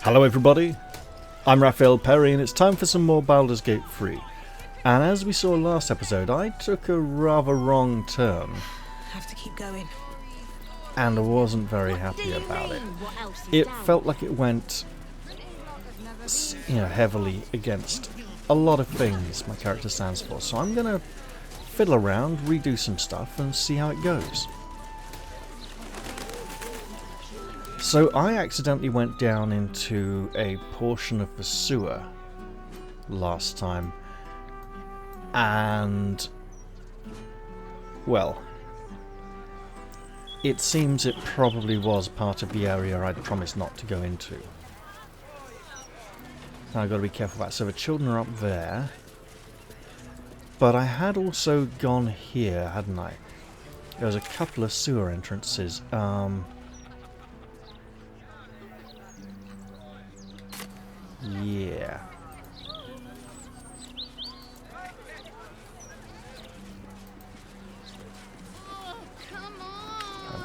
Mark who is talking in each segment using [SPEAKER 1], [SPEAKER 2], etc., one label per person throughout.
[SPEAKER 1] Hello everybody, I'm Raphael Perry and it's time for some more Baldur's Gate 3. And as we saw last episode, I took a rather wrong turn.
[SPEAKER 2] Have to keep going.
[SPEAKER 1] And I wasn't very happy about it. It felt like it went, heavily against a lot of things my character stands for. So I'm gonna fiddle around, redo some stuff and see how it goes. So I accidentally went down into a portion of the sewer last time, and, well, it seems it probably was part of the area I'd promised not to go into. Now I've got to be careful about that. So the children are up there, but I had also gone here, hadn't I? There was a couple of sewer entrances. Yeah.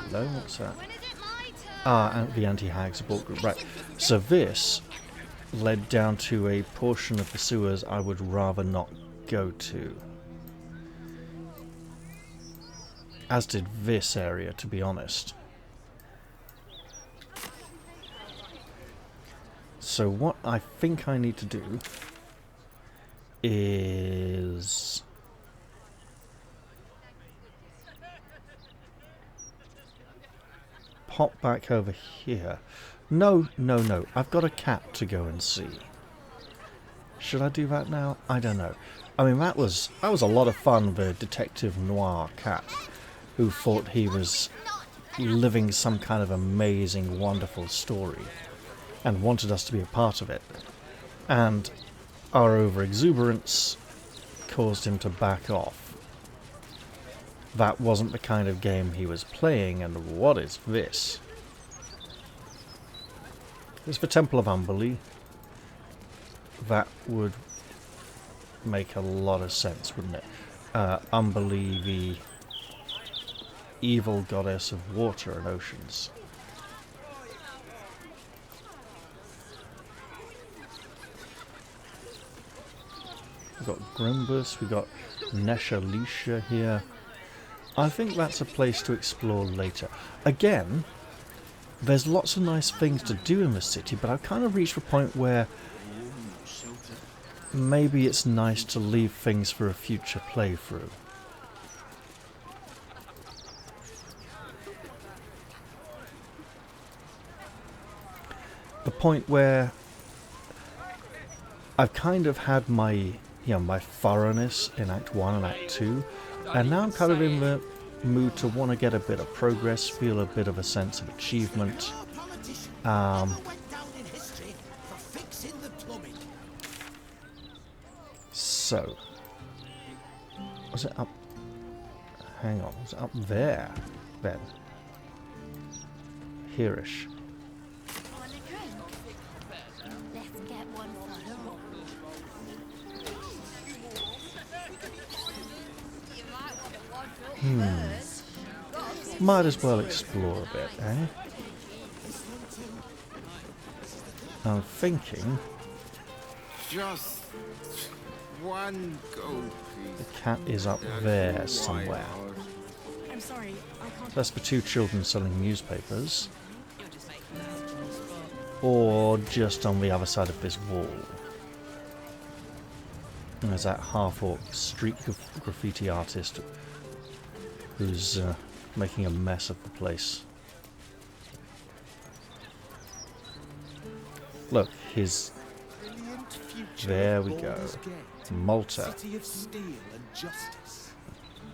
[SPEAKER 1] Hello, what's that? And the anti-hag support group. Right. So this led down to a portion of the sewers I would rather not go to. As did this area, to be honest. So what I think I need to do is pop back over here. No. I've got a cat to go and see. Should I do that now? I don't know. I mean, that was a lot of fun, the detective noir cat who thought he was living some kind of amazing, wonderful story and wanted us to be a part of it. And our over-exuberance caused him to back off. That wasn't the kind of game he was playing, and what is this? It's the Temple of Umberlee. That would make a lot of sense, wouldn't it? Umberlee, the evil goddess of water and oceans. We've got Grimbus, we've got Neshalisha here. I think that's a place to explore later. Again, there's lots of nice things to do in the city, but I've kind of reached a point where maybe it's nice to leave things for a future playthrough. The point where I've kind of had my my thoroughness in Act 1 and Act 2, and now I'm kind of in the mood to want to get a bit of progress, feel a bit of a sense of achievement. So, was it up? Hang on, was it up there then? Hereish. Might as well explore a bit, eh? I'm thinking
[SPEAKER 3] just one go, please.
[SPEAKER 1] The cat is up there somewhere.
[SPEAKER 2] I'm sorry, I can't.
[SPEAKER 1] That's the two children selling newspapers. Or just on the other side of this wall. And there's that half-orc street graffiti artist who's making a mess of the place. Look, his... There we go. Malta.
[SPEAKER 4] City of steel and justice.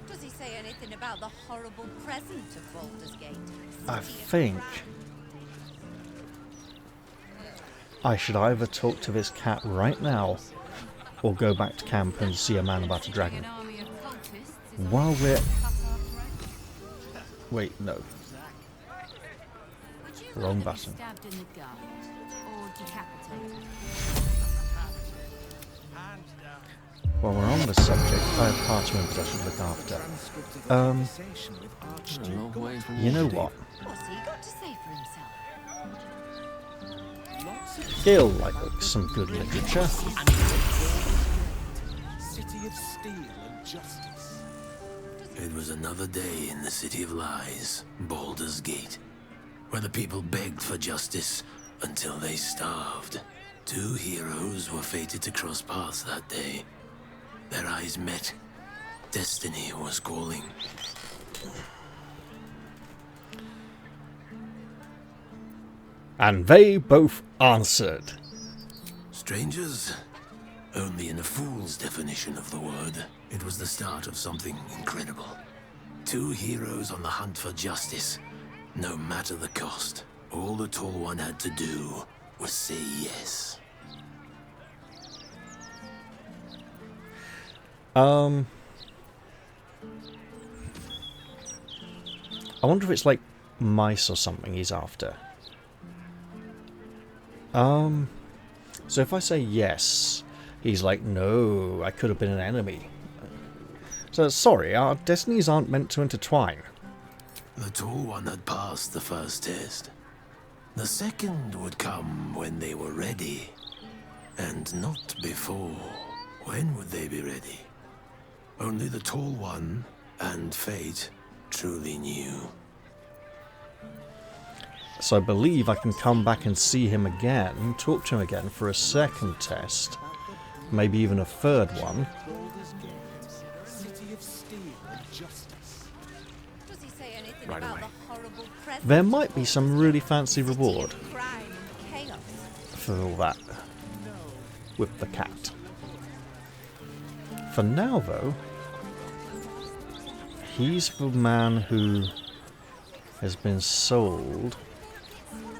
[SPEAKER 5] Does he say anything about the horrible present of Baldur's Gate?
[SPEAKER 1] I think I should either talk to this cat right now or go back to camp and see a man about a dragon. While we're... Wait, no. Wrong button. While we're on the subject, I have parchments I should look after. You know what?
[SPEAKER 5] What's he got to say for himself?
[SPEAKER 4] Lots
[SPEAKER 1] He'll like some good literature.
[SPEAKER 4] City of steel and justice.
[SPEAKER 6] It was another day in the City of Lies, Baldur's Gate, where the people begged for justice until they starved. Two heroes were fated to cross paths that day. Their eyes met. Destiny was calling.
[SPEAKER 1] And they both answered.
[SPEAKER 6] Strangers? Only in a fool's definition of the word. It was the start of something incredible. Two heroes on the hunt for justice, no matter the cost. All the Tall One had to do was say yes.
[SPEAKER 1] I wonder if it's like mice or something he's after. So if I say yes, he's like, no, I could have been an enemy. So sorry, our destinies aren't meant to intertwine.
[SPEAKER 6] The Tall One had passed the first test. The second would come when they were ready. And not before. When would they be ready? Only the Tall One and Fate truly knew.
[SPEAKER 1] So I believe I can come back and see him again, talk to him again for a second test. Maybe even a third one.
[SPEAKER 4] Baldur's Gate. City of steel and justice.
[SPEAKER 5] Does he say anything
[SPEAKER 6] Right
[SPEAKER 5] about
[SPEAKER 6] away.
[SPEAKER 5] the horrible present?
[SPEAKER 1] There might be some really fancy reward
[SPEAKER 5] Crime and chaos.
[SPEAKER 1] for all that with the cat. For now, though, he's the man who has been sold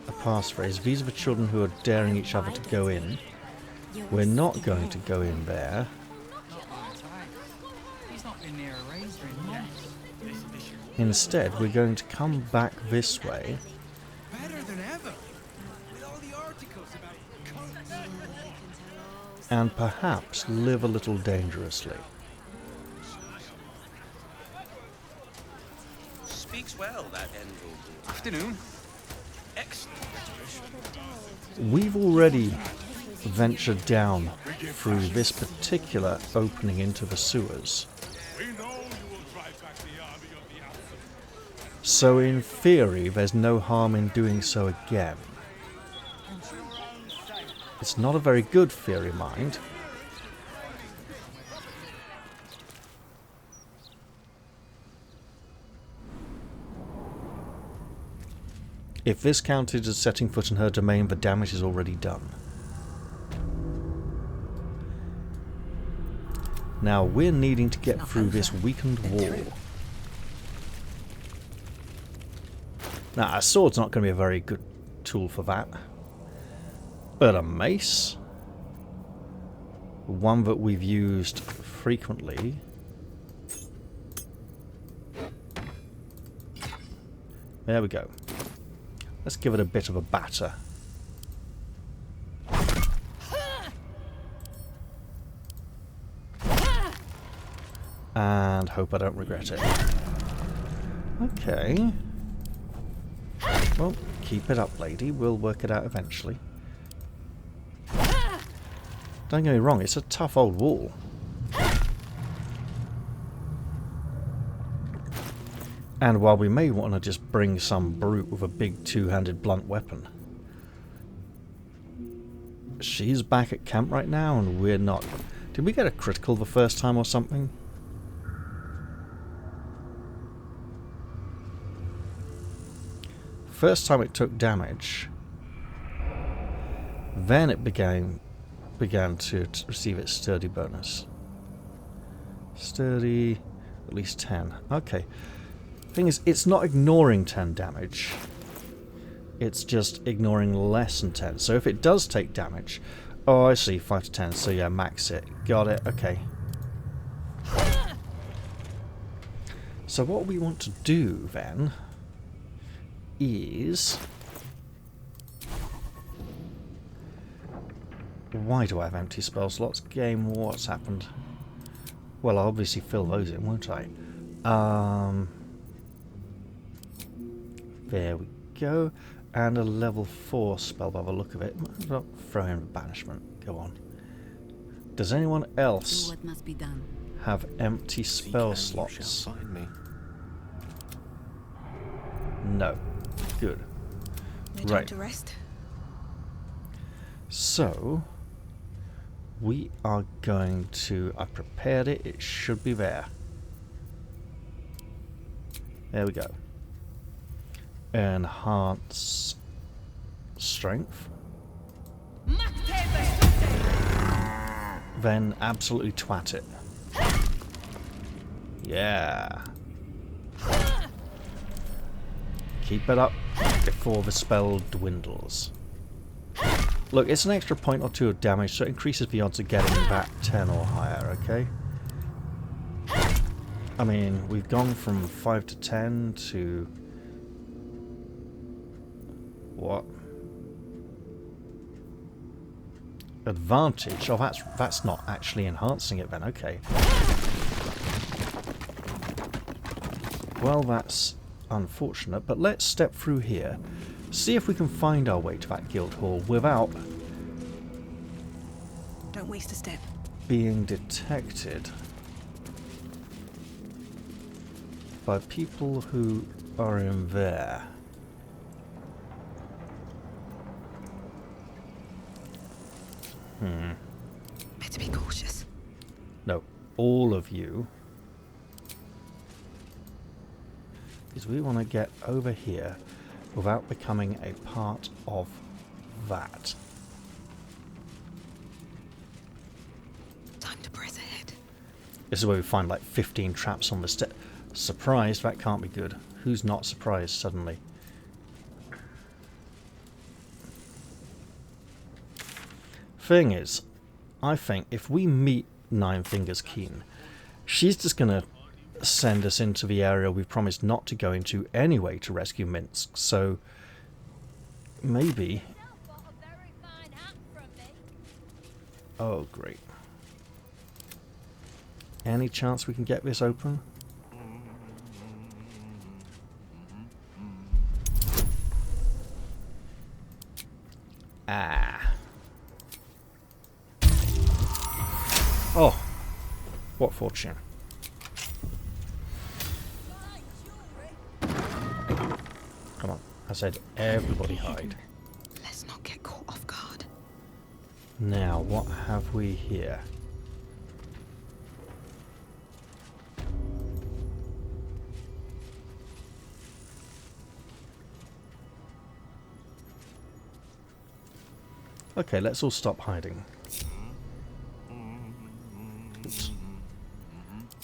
[SPEAKER 1] a passphrase. These are the children who are daring each other to go in. We're not going to go in there.
[SPEAKER 7] He's not been near a razor in months.
[SPEAKER 1] Instead, we're going to come back this way.
[SPEAKER 4] Better than ever. With all the articles about cults.
[SPEAKER 1] And perhaps live a little dangerously.
[SPEAKER 8] Speaks well, that Endel.
[SPEAKER 7] Afternoon.
[SPEAKER 8] Excellent rhetorician.
[SPEAKER 1] We've already ventured down through this particular opening into the sewers. So in theory, there's no harm in doing so again. It's not a very good theory, mind. If this counted as setting foot in her domain, the damage is already done. Now we're needing to get through this weakened wall. Now a sword's not going to be a very good tool for that. But a mace, one that we've used frequently. There we go. Let's give it a bit of a batter. And hope I don't regret it. Okay. Well, keep it up, lady. We'll work it out eventually. Don't get me wrong, it's a tough old wall. And while we may want to just bring some brute with a big two-handed blunt weapon, she's back at camp right now and we're not. Did we get a critical the first time or something? First time it took damage, then it began to receive its sturdy bonus. Sturdy, at least 10. Okay. Thing is, it's not ignoring 10 damage. It's just ignoring less than 10. So if it does take damage... Oh, I see, 5 to 10. So yeah, max it. Got it, okay. So what we want to do, then, is... Why do I have empty spell slots? Game, what's happened? Well, I'll obviously fill those in, won't I? There we go. and a level 4 spell by the look of it. Not throw in banishment. Go on. Does anyone else
[SPEAKER 9] Do what must be done.
[SPEAKER 1] have empty
[SPEAKER 6] Seek
[SPEAKER 1] spell
[SPEAKER 6] and you shall
[SPEAKER 1] slots?
[SPEAKER 6] find me.
[SPEAKER 1] No. Good.
[SPEAKER 2] No time
[SPEAKER 1] Right.
[SPEAKER 2] to rest.
[SPEAKER 1] So, we are going to... I prepared it. It should be there. There we go. Enhance strength. Then absolutely twat it. Yeah. Keep it up before the spell dwindles. Look, it's an extra point or 2 of damage, so it increases the odds of getting that 10 or higher, okay? I mean, we've gone from 5 to 10 to... What? Advantage? Oh, that's not actually enhancing it then, okay. Well, that's unfortunate, but let's step through here. See if we can find our way to that guild hall without
[SPEAKER 2] Don't waste a step.
[SPEAKER 1] being detected by people who are in there.
[SPEAKER 2] Better be cautious.
[SPEAKER 1] No, all of you. Because we want to get over here without becoming a part of that.
[SPEAKER 2] Time to press ahead.
[SPEAKER 1] This is where we find like 15 traps on the step. Surprised? That can't be good. Who's not surprised suddenly? Thing is, I think if we meet Nine Fingers Keen, she's just gonna send us into the area we promised not to go into anyway to rescue Minsk, so maybe... Oh, great. Any chance we can get this open? Ah. Oh, what fortune. Come on, I said everybody hide.
[SPEAKER 2] Let's not get caught off guard.
[SPEAKER 1] Now, what have we here? Okay, let's all stop hiding. Oops.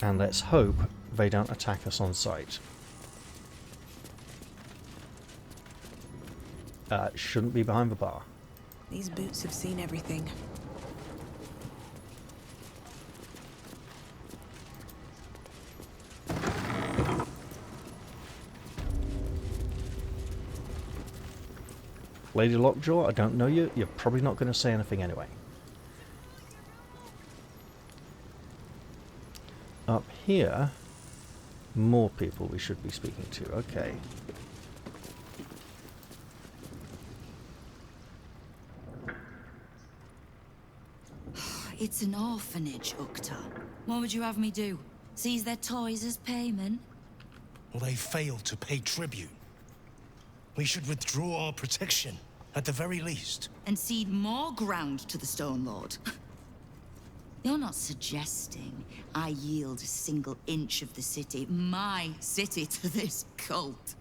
[SPEAKER 1] And let's hope they don't attack us on sight. Shouldn't be behind the bar.
[SPEAKER 2] These boots have seen everything.
[SPEAKER 1] Lady Lockjaw, I don't know you. You're probably not going to say anything anyway. Up here, more people we should be speaking to. Okay.
[SPEAKER 9] It's an orphanage, Ukta. What would you have me do? Seize their toys as payment?
[SPEAKER 10] Well, they failed to pay tribute. We should withdraw our protection, at the very least.
[SPEAKER 9] And cede more ground to the Stone Lord? You're not suggesting I yield a single inch of the city, my city, to this cult?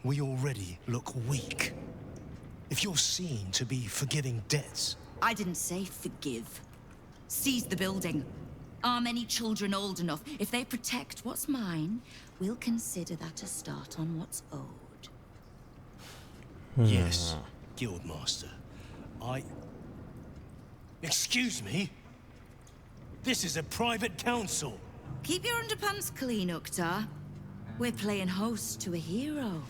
[SPEAKER 10] We already look weak. If you're seen to be forgiving debts...
[SPEAKER 9] I didn't say forgive. Seize the building. Arm any children old enough. If they protect what's mine, we'll consider that a start on what's owed.
[SPEAKER 10] Yes, Guildmaster. Excuse me? This is a private council.
[SPEAKER 9] Keep your underpants clean, Ukta. We're playing host to a hero.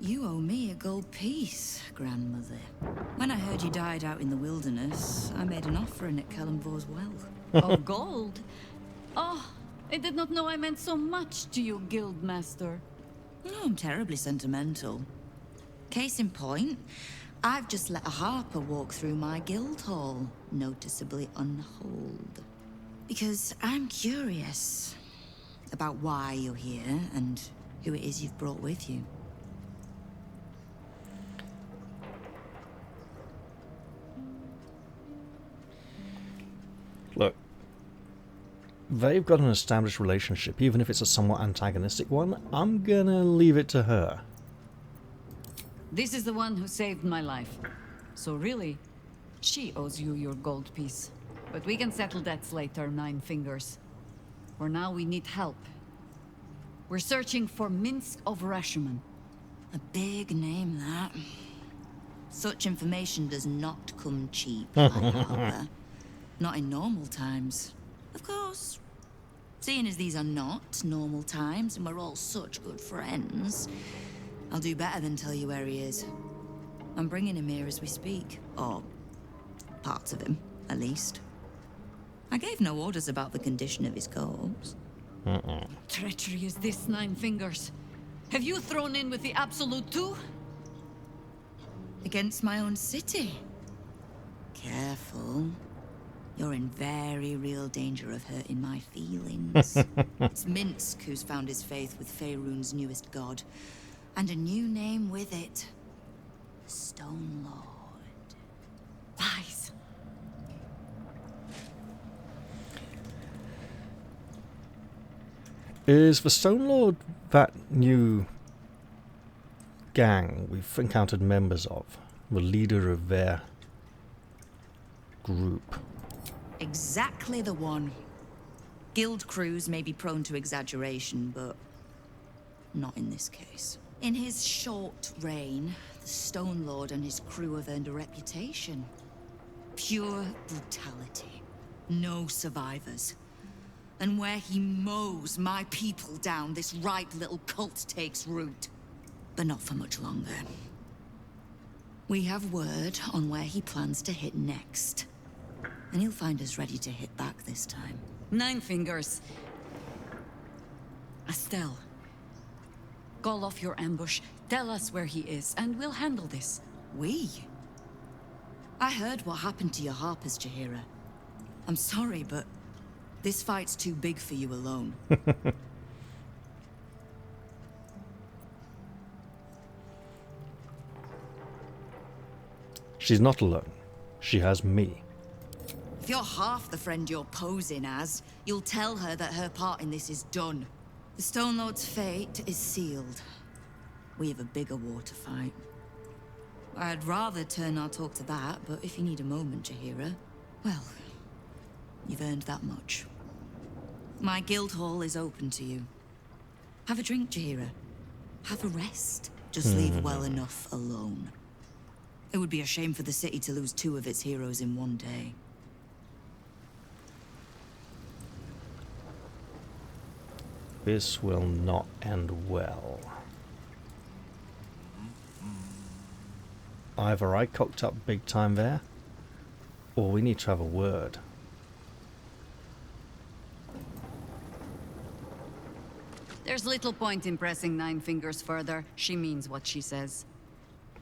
[SPEAKER 9] You owe me a gold piece, grandmother. When I heard you died out in the wilderness, I made an offering at Kellenvor's well. Oh, gold? Oh,
[SPEAKER 7] I did not know I meant so much to you, Guildmaster.
[SPEAKER 9] Oh, I'm terribly sentimental. Case in point, I've just let a harper walk through my guild hall, noticeably unholed. Because I'm curious about why you're here and who it is you've brought with you.
[SPEAKER 1] Look, they've got an established relationship, even if it's a somewhat antagonistic one. I'm gonna leave it to her.
[SPEAKER 7] This is the one who saved my life. So really, she owes you your gold piece. But we can settle debts later, Nine Fingers. For now, we need help. We're searching for Minsk of Rashomon.
[SPEAKER 9] A big name, that. Such information does not come cheap, my harper. Not in normal times. Of course. Seeing as these are not normal times and we're all such good friends, I'll do better than tell you where he is. I'm bringing him here as we speak. Or parts of him, at least. I gave no orders about the condition of his corpse.
[SPEAKER 7] Treachery is this, Nine Fingers. Have you thrown in with the Absolute too?
[SPEAKER 9] Against my own city. Careful. You're in very real danger of hurting my feelings. It's Minsk who's found his faith with Faerun's newest god. And a new name with it. The Stone Lord.
[SPEAKER 7] Lies.
[SPEAKER 1] Is the Stone Lord that new gang we've encountered members of? The leader of their group?
[SPEAKER 9] Exactly the one. Guild crews may be prone to exaggeration, but not in this case. In his short reign, the Stone Lord and his crew have earned a reputation. Pure brutality. No survivors. And where he mows my people down, this ripe little cult takes root. But not for much longer. We have word on where he plans to hit next. And he'll find us ready to hit back this time.
[SPEAKER 7] Nine Fingers. Estelle. Call off your ambush, tell us where he is, and we'll handle this.
[SPEAKER 9] We? I heard what happened to your harpers, Jaheira. I'm sorry, but this fight's too big for you alone.
[SPEAKER 1] She's not alone. She has me.
[SPEAKER 9] If you're half the friend you're posing as, you'll tell her that her part in this is done. The Stone Lord's fate is sealed. We have a bigger war to fight. I'd rather turn our talk to that, but if you need a moment, Jaheira, well, you've earned that much. My guild hall is open to you. Have a drink, Jaheira. Have a rest. Just leave well enough alone. It would be a shame for the city to lose 2 of its heroes in one day.
[SPEAKER 1] This will not end well. Either I cocked up big time there, or we need to have a word.
[SPEAKER 7] There's little point in pressing Nine Fingers further. She means what she says.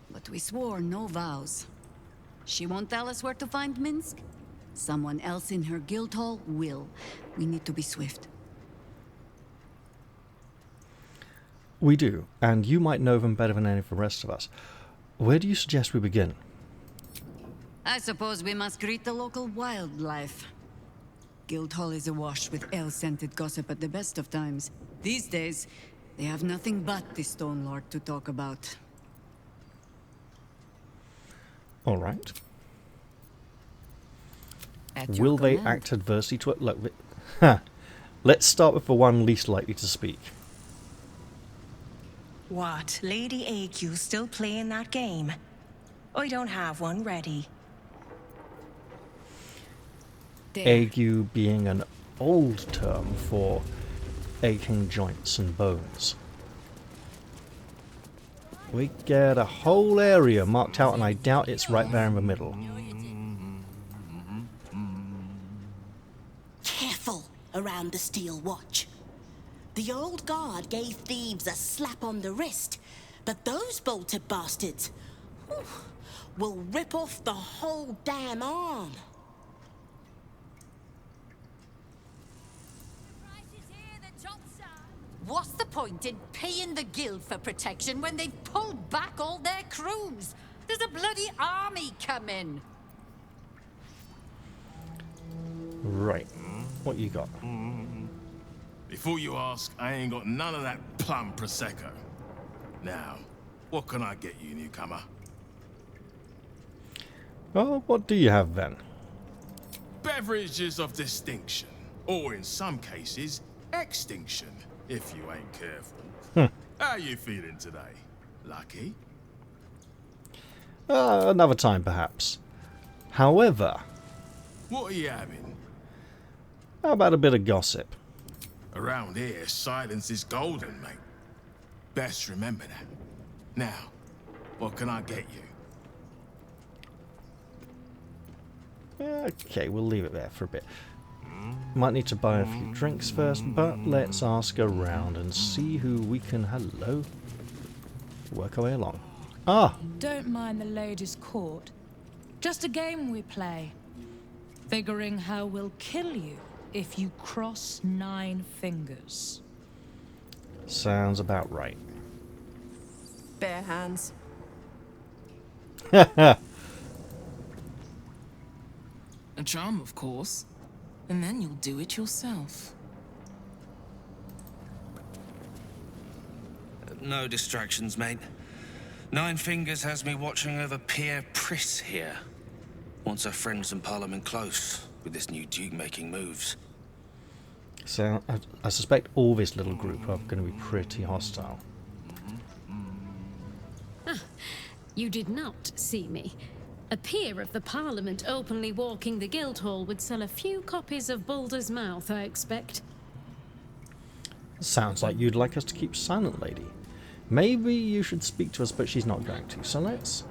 [SPEAKER 7] But we swore no vows. She won't tell us where to find Minsk. Someone else in her guild hall will. We need to be swift.
[SPEAKER 1] We do, and you might know them better than any of the rest of us. Where do you suggest we begin?
[SPEAKER 7] I suppose we must greet the local wildlife. Guildhall is awash with ale-scented gossip at the best of times. These days, they have nothing but the Stone Lord to talk about.
[SPEAKER 1] All right.
[SPEAKER 7] At your
[SPEAKER 1] Will they
[SPEAKER 7] command.
[SPEAKER 1] act adversely to it? Look, let's start with the one least likely to speak.
[SPEAKER 11] What, Lady AQ still playing that game? I don't have one ready.
[SPEAKER 7] There.
[SPEAKER 1] Ague being an old term for aching joints and bones. We get a whole area marked out, and I doubt it's right there in the middle.
[SPEAKER 12] Careful around the Steel Watch. The old guard gave thieves a slap on the wrist, but those bolted bastards will rip off the whole damn arm.
[SPEAKER 5] What's the point in paying the guild for protection when they've pulled back all their crews? There's a bloody army coming.
[SPEAKER 1] Right. What you got?
[SPEAKER 13] Before you ask, I ain't got none of that plum prosecco. Now, what can I get you, newcomer?
[SPEAKER 1] Well, what do you have then?
[SPEAKER 13] Beverages of distinction, or in some cases, extinction, if you ain't careful. How you feeling today? Lucky?
[SPEAKER 1] Another time, perhaps. However...
[SPEAKER 13] What are you having?
[SPEAKER 1] How about a bit of gossip?
[SPEAKER 13] Around here, silence is golden, mate. Best remember that. Now, what can I get you?
[SPEAKER 1] Okay, we'll leave it there for a bit. Might need to buy a few drinks first, but let's ask around and see who we can... Hello? Work our way along. Ah!
[SPEAKER 14] Don't mind the ladies' court. Just a game we play. Figuring how we'll kill you if you cross 9 fingers.
[SPEAKER 1] Sounds about right.
[SPEAKER 11] Bare hands.
[SPEAKER 14] A charm, of course. And then you'll do it yourself.
[SPEAKER 8] No distractions, mate. 9 Fingers has me watching over Pierre Priss here. Wants her friends in Parliament close with this new Duke making moves.
[SPEAKER 1] So, I suspect all this little group are going to be pretty hostile.
[SPEAKER 15] You did not see me. A peer of the Parliament openly walking the Guildhall would sell a few copies of Baldur's Mouth, I expect.
[SPEAKER 1] Sounds like you'd like us to keep silent, lady. Maybe you should speak to us, but she's not going to. So let's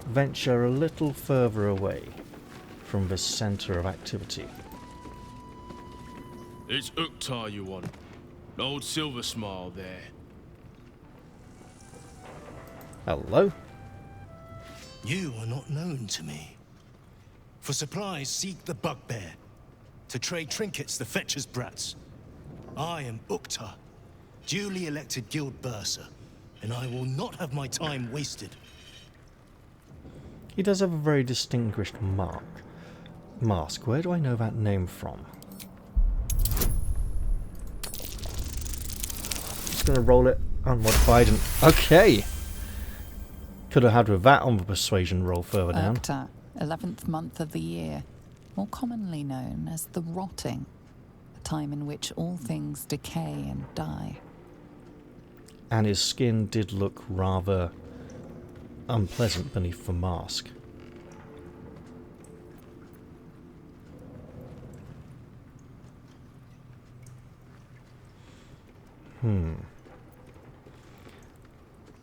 [SPEAKER 1] venture a little further away from the centre of activity.
[SPEAKER 16] It's Uktar you want. An old silver smile there.
[SPEAKER 1] Hello?
[SPEAKER 10] You are not known to me. For supplies, seek the bugbear. To trade trinkets, the fetcher's brats. I am Uktar, duly elected guild bursar, and I will not have my time wasted.
[SPEAKER 1] He does have a very distinguished mask. Where do I know that name from? Just gonna roll it unmodified and... Okay! Could have had with that on the persuasion roll further down.
[SPEAKER 17] Octa, 11th month of the year, more commonly known as the rotting, a time in which all things decay and die.
[SPEAKER 1] And his skin did look rather unpleasant beneath the mask.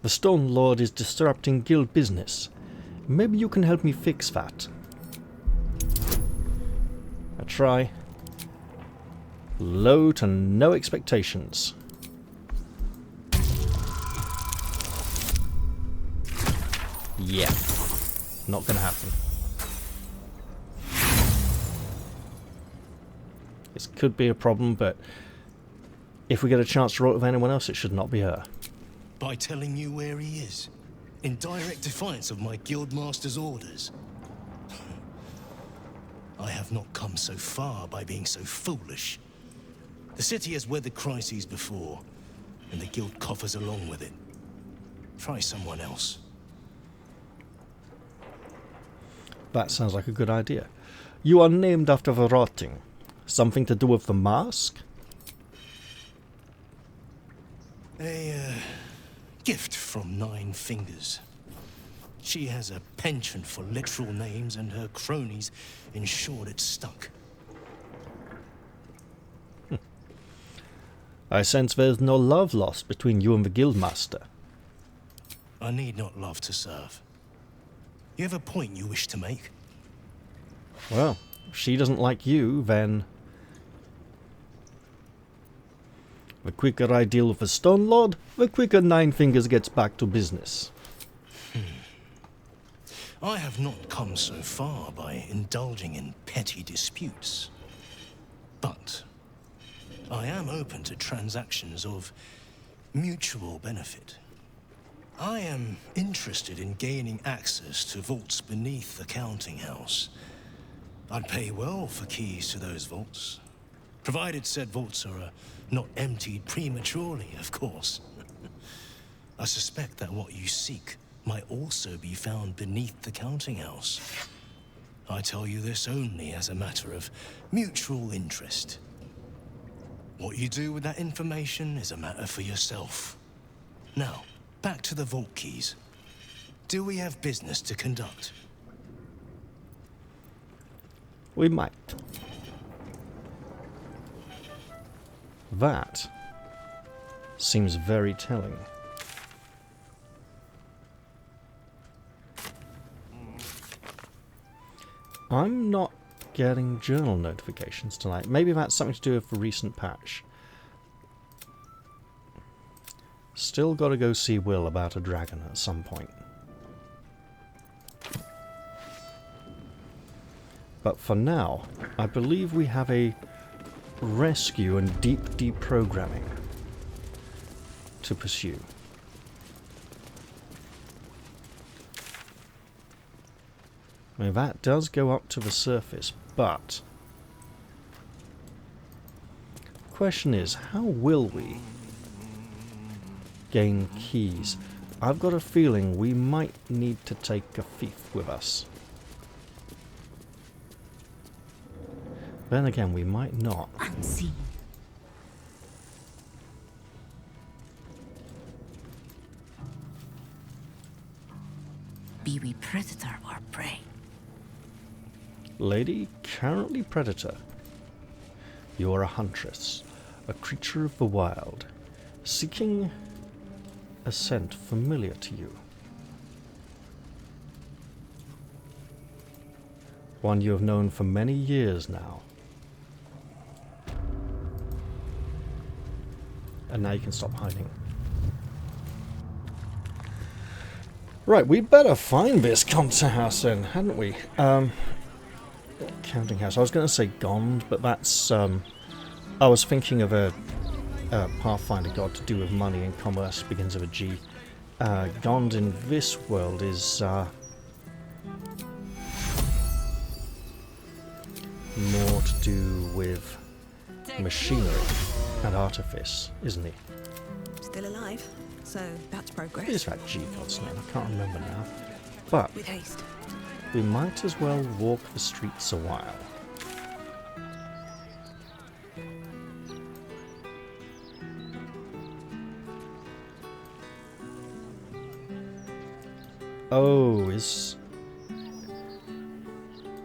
[SPEAKER 1] The Stone Lord is disrupting guild business. Maybe you can help me fix that. I try. Low to no expectations. Yeah. Not gonna happen. This could be a problem, but if we get a chance to roll it with anyone else, it should not be her.
[SPEAKER 10] By telling you where he is, in direct defiance of my guildmaster's orders. I have not come so far by being so foolish. The city has weathered crises before, and the guild coffers along with it. Try someone else.
[SPEAKER 1] That sounds like a good idea. You are named after the rotting. Something to do with the mask?
[SPEAKER 10] A gift from 9 Fingers. She has a penchant for literal names, and her cronies ensured it stuck.
[SPEAKER 1] I sense there's no love lost between you and the guildmaster.
[SPEAKER 10] I need not love to serve. You have a point you wish to make?
[SPEAKER 1] Well, if she doesn't like you, then The quicker I deal with a Stone Lord, the quicker Nine Fingers gets back to business.
[SPEAKER 10] I have not come so far by indulging in petty disputes. But I am open to transactions of mutual benefit. I am interested in gaining access to vaults beneath the counting house. I'd pay well for keys to those vaults, provided said vaults are not emptied prematurely, of course. I suspect that what you seek might also be found beneath the counting house. I tell you this only as a matter of mutual interest. What you do with that information is a matter for yourself. Now, back to the vault keys. Do we have business to conduct?
[SPEAKER 1] We might. That seems very telling. I'm not getting journal notifications tonight. Maybe that's something to do with the recent patch. Still got to go see Will about a dragon at some point. But for now, I believe we have a rescue and deep deprogramming to pursue. I mean, that does go up to the surface, but the question is, how will we gain keys? I've got a feeling we might need to take a thief with us. Then again, we might not.
[SPEAKER 12] Unseen. Be we predator or prey?
[SPEAKER 1] Lady, currently predator. You are a huntress, a creature of the wild, seeking a scent familiar to you. One you have known for many years now. And now you can stop hiding. Right, we'd better find this counting house then, hadn't we? Counting house. I was going to say Gond, but that's... I was thinking of a Pathfinder god to do with money and commerce, begins with a G. Gond in this world is... more to do with machinery and artifice, isn't he?
[SPEAKER 2] Still alive, so that's progress.
[SPEAKER 1] What is that G god's name? I can't remember now. But
[SPEAKER 2] With haste.
[SPEAKER 1] we might as well walk the streets a while. Oh, is...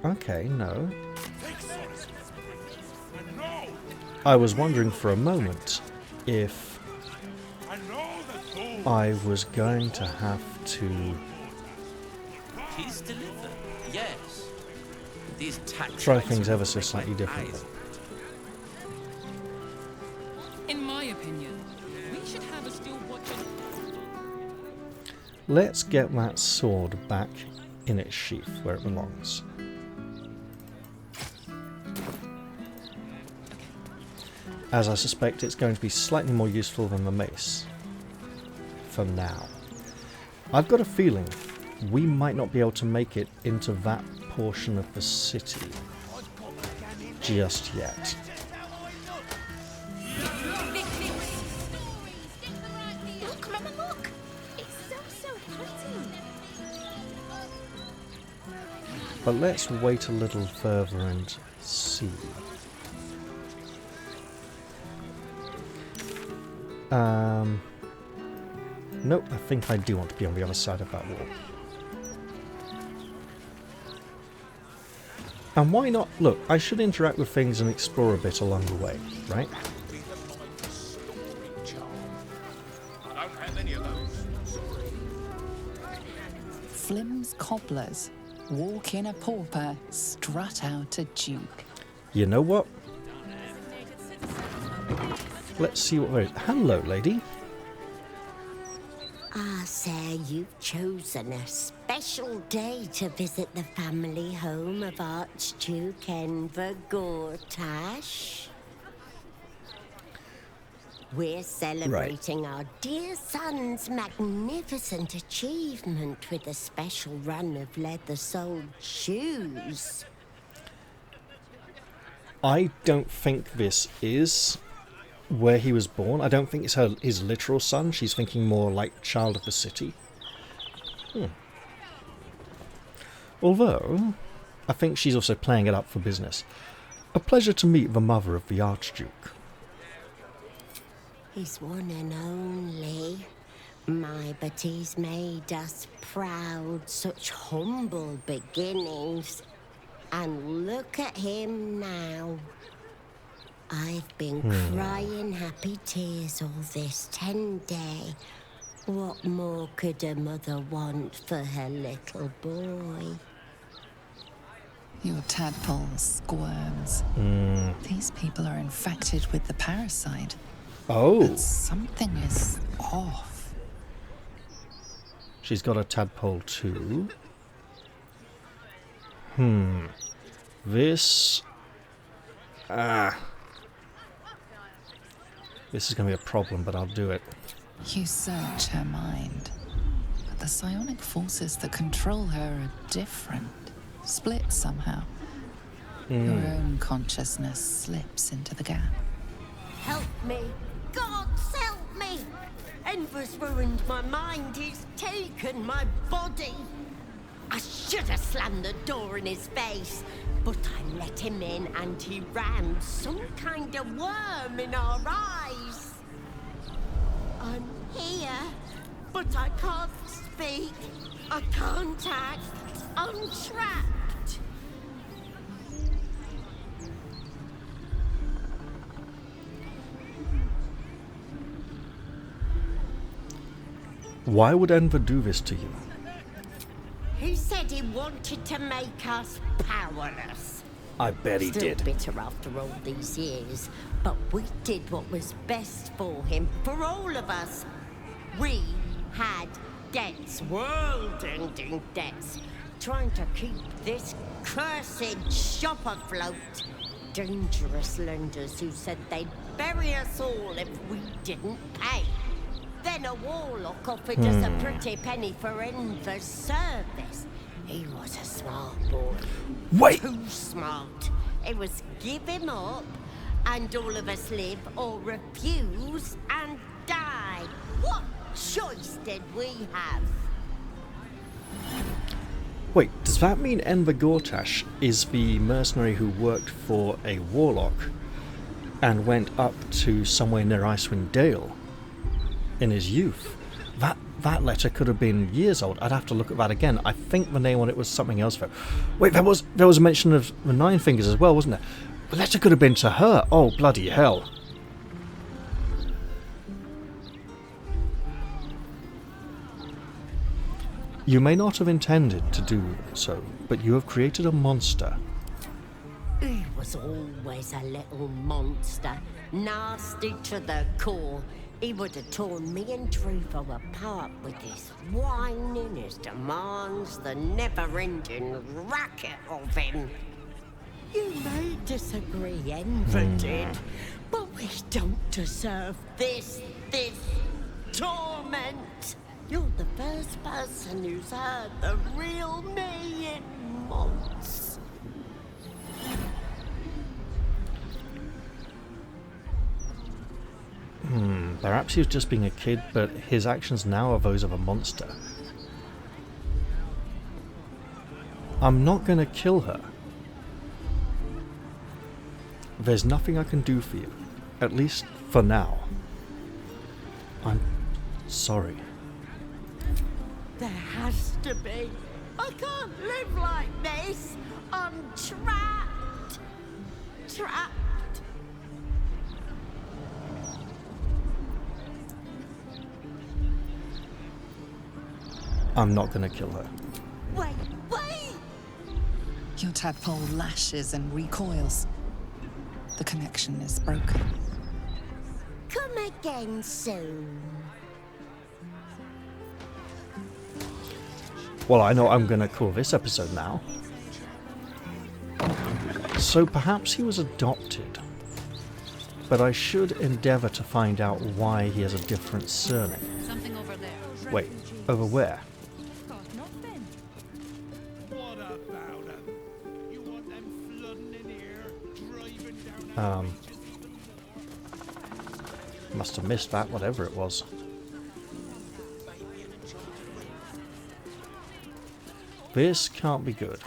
[SPEAKER 1] Okay, no. I was wondering for a moment if I was going to have to...
[SPEAKER 18] He's delivered, yes. These
[SPEAKER 1] try things ever so slightly differently.
[SPEAKER 14] In my opinion, we should have a still watching.
[SPEAKER 1] Let's get that sword back in its sheath where it belongs. As I suspect it's going to be slightly more useful than the mace. For now. I've got a feeling we might not be able to make it into that portion of the city just yet.
[SPEAKER 12] Look, Mama, look! It's so pretty.
[SPEAKER 1] But let's wait a little further and see. Nope, I think I do want to be on the other side of that wall. And why not? Look, I should interact with things and explore a bit along the way, right?
[SPEAKER 16] I don't have any of those.
[SPEAKER 17] Flim's cobblers. Walk in a pauper, strut out a duke.
[SPEAKER 1] You know what? let's see what there is. Hello, lady.
[SPEAKER 19] Ah, sir, you've chosen a special day to visit the family home of Archduke Enver Gortash. We're celebrating our dear son's magnificent achievement with a special run of leather-soled shoes.
[SPEAKER 1] I don't think this is where he was born. I don't think it's his literal son. She's thinking more like child of the city. Although, I think she's also playing it up for business. A pleasure to meet the mother of the Archduke.
[SPEAKER 19] He's one and only. My, but he's made us proud. Such humble beginnings. And look at him now. I've been crying happy tears all this 10 day. What more could a mother want for her little boy?
[SPEAKER 17] Your tadpoles, squirms. These people are infected with the parasite.
[SPEAKER 1] Oh.
[SPEAKER 17] But something is off.
[SPEAKER 1] She's got a tadpole too. This... This is going to be a problem, but I'll do it.
[SPEAKER 17] You search her mind. But the psionic forces that control her are different. Split somehow. Your own consciousness slips into the gap.
[SPEAKER 19] Help me! Gods, help me! Enver's ruined my mind. He's taken my body. I should have slammed the door in his face, but I let him in and he ran. Some kind of worm in our eyes. I'm here, but I can't speak. I can't act. I'm trapped.
[SPEAKER 1] Why would Enver do this to you?
[SPEAKER 19] He said he wanted to make us powerless.
[SPEAKER 1] I bet he did.
[SPEAKER 19] Still bitter after all these years, but we did what was best for him, for all of us. We had debts, world-ending debts, trying to keep this cursed shop afloat. Dangerous lenders who said they'd bury us all if we didn't pay. Then a warlock offered us a pretty penny for Enver's service. He was a smart boy.
[SPEAKER 1] Wait!
[SPEAKER 19] Too smart. It was give him up, and all of us live, or refuse and die. What choice did we have?
[SPEAKER 1] Wait, does that mean Enver Gortash is the mercenary who worked for a warlock and went up to somewhere near Icewind Dale in his youth? That letter could have been years old. I'd have to look at that again. I think the name on it was something else though. Wait, there was a mention of the Nine Fingers as well, wasn't there? The letter could have been to her. Oh, bloody hell. You may not have intended to do so, but you have created a monster.
[SPEAKER 19] He was always a little monster, nasty to the core. He would have torn me and Druvo apart with his whining, his demands, the never-ending racket of him. You may disagree, Enver did, but we don't deserve this torment. You're the first person who's heard the real me in months.
[SPEAKER 1] Perhaps he was just being a kid, but his actions now are those of a monster. I'm not going to kill her. There's nothing I can do for you, at least for now. I'm sorry.
[SPEAKER 19] There has to be. I can't live like this. I'm trapped. Trapped.
[SPEAKER 1] I'm not going to kill her.
[SPEAKER 19] Wait, wait!
[SPEAKER 17] Your tadpole lashes and recoils. The connection is broken.
[SPEAKER 19] Come again soon.
[SPEAKER 1] Well, I know what I'm going to call this episode now. So perhaps he was adopted. But I should endeavour to find out why he has a different surname.
[SPEAKER 7] Something over there.
[SPEAKER 1] Wait, over where? Must have missed that, whatever it was. This can't be good.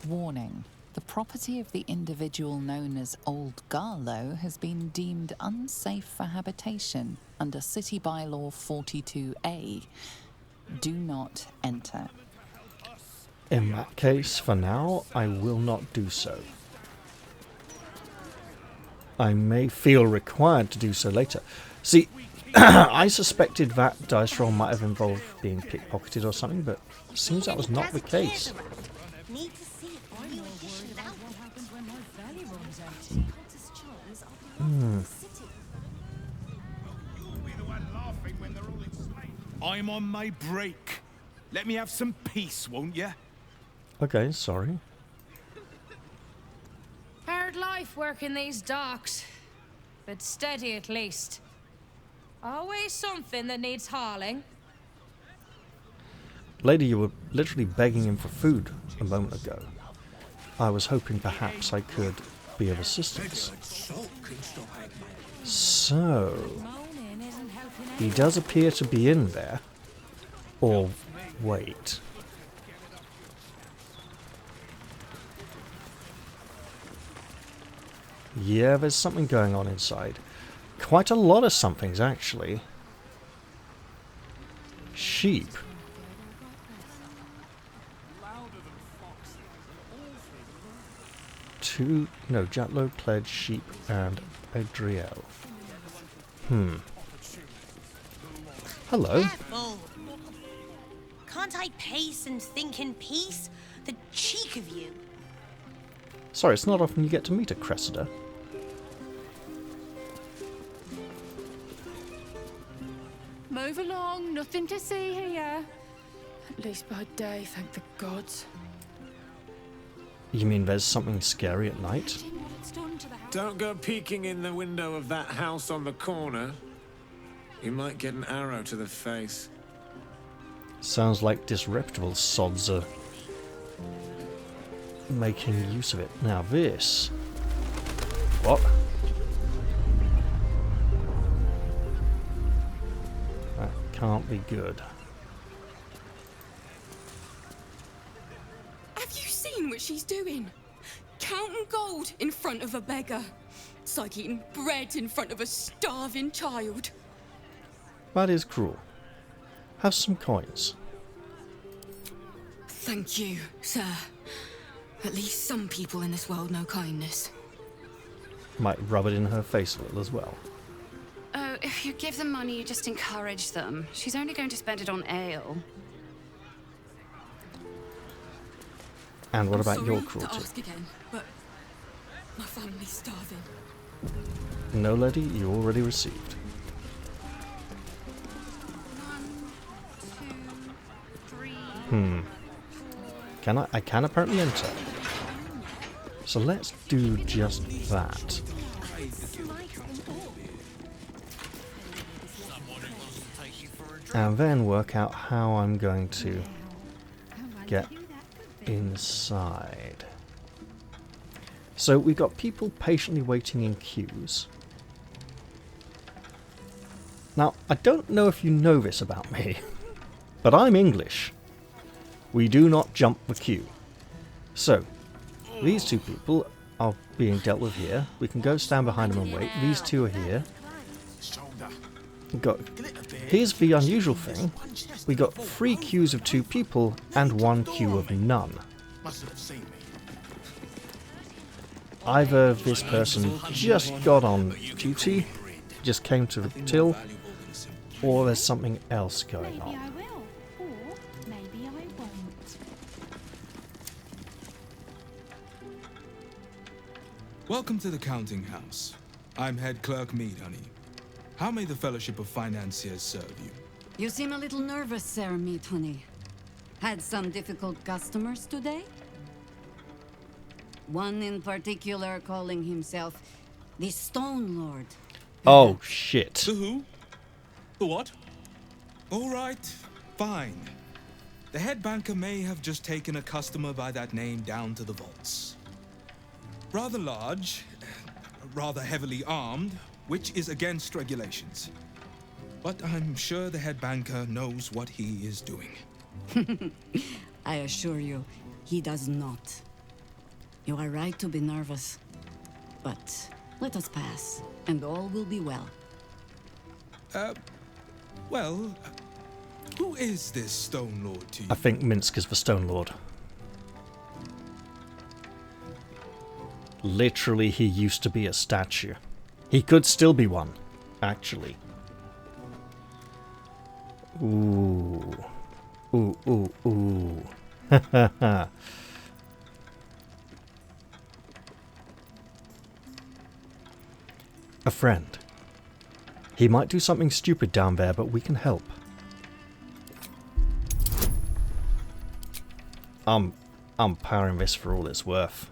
[SPEAKER 17] Warning. The property of the individual known as Old Garlow has been deemed unsafe for habitation under City Bylaw 42A. Do not enter.
[SPEAKER 1] In that case, for now, I will not do so. I may feel required to do so later. See, I suspected that dice roll might have involved being pickpocketed or something, but it seems that was not the case.
[SPEAKER 4] I'm on my break. Let me have some peace, won't you?
[SPEAKER 1] Okay, sorry.
[SPEAKER 14] Hard life working these docks, but steady at least. Always something that needs hauling.
[SPEAKER 1] Lady, you were literally begging him for food a moment ago. I was hoping perhaps I could be of assistance. So, he does appear to be in there. Or wait. Yeah, there's something going on inside. Quite a lot of somethings, actually. Sheep. Jatlo, Pledge, Sheep, and Adriel. Hello.
[SPEAKER 12] Careful. Can't I pace and think in peace? The cheek of you.
[SPEAKER 1] Sorry, it's not often you get to meet a Cressida.
[SPEAKER 20] Move along, nothing to see here. At least by day, thank the gods.
[SPEAKER 1] You mean there's something scary at night?
[SPEAKER 3] Don't go peeking in the window of that house on the corner. You might get an arrow to the face.
[SPEAKER 1] Sounds like disreputable sods are making use of it. Now this... What? That can't be good.
[SPEAKER 20] Have you seen what she's doing? Counting gold in front of a beggar. It's like eating bread in front of a starving child.
[SPEAKER 1] That is cruel. Have some coins.
[SPEAKER 20] Thank you, sir. At least some people in this world know kindness.
[SPEAKER 1] Might rub it in her face a little as well.
[SPEAKER 20] Oh, if you give them money, you just encourage them. She's only going to spend it on ale.
[SPEAKER 1] And what about your
[SPEAKER 20] Sorry
[SPEAKER 1] cruelty?
[SPEAKER 20] to ask again, but my family's starving.
[SPEAKER 1] No, lady, you already received.
[SPEAKER 20] 1, 2, 3.
[SPEAKER 1] I can apparently enter. So let's do just that. And then work out how I'm going to get inside. So we've got people patiently waiting in queues. Now, I don't know if you know this about me, but I'm English. We do not jump the queue. So, these two people are being dealt with here. We can go stand behind them and wait. These two are here. Here's the unusual thing. We got 3 queues of 2 people and 1 queue of none. Either this person just got on duty, just came to the till, or there's something else going on.
[SPEAKER 21] Welcome to the counting house. I'm head clerk Mead, honey. How may the Fellowship of Financiers serve you?
[SPEAKER 7] You seem a little nervous, Sir Meat Honey. Had some difficult customers today? One in particular calling himself the Stone Lord.
[SPEAKER 1] Oh, shit.
[SPEAKER 21] The who? The what? All right, fine. The head banker may have just taken a customer by that name down to the vaults. Rather large, rather heavily armed, which is against regulations. But I'm sure the head banker knows what he is doing.
[SPEAKER 7] I assure you, he does not. You are right to be nervous. But let us pass, and all will be well.
[SPEAKER 21] Well, who is this Stone Lord to you?
[SPEAKER 1] I think Minsk is the Stone Lord. Literally, he used to be a statue. He could still be one, actually. Ooh. Ooh, ooh, ooh. A friend. He might do something stupid down there, but we can help. I'm powering this for all it's worth.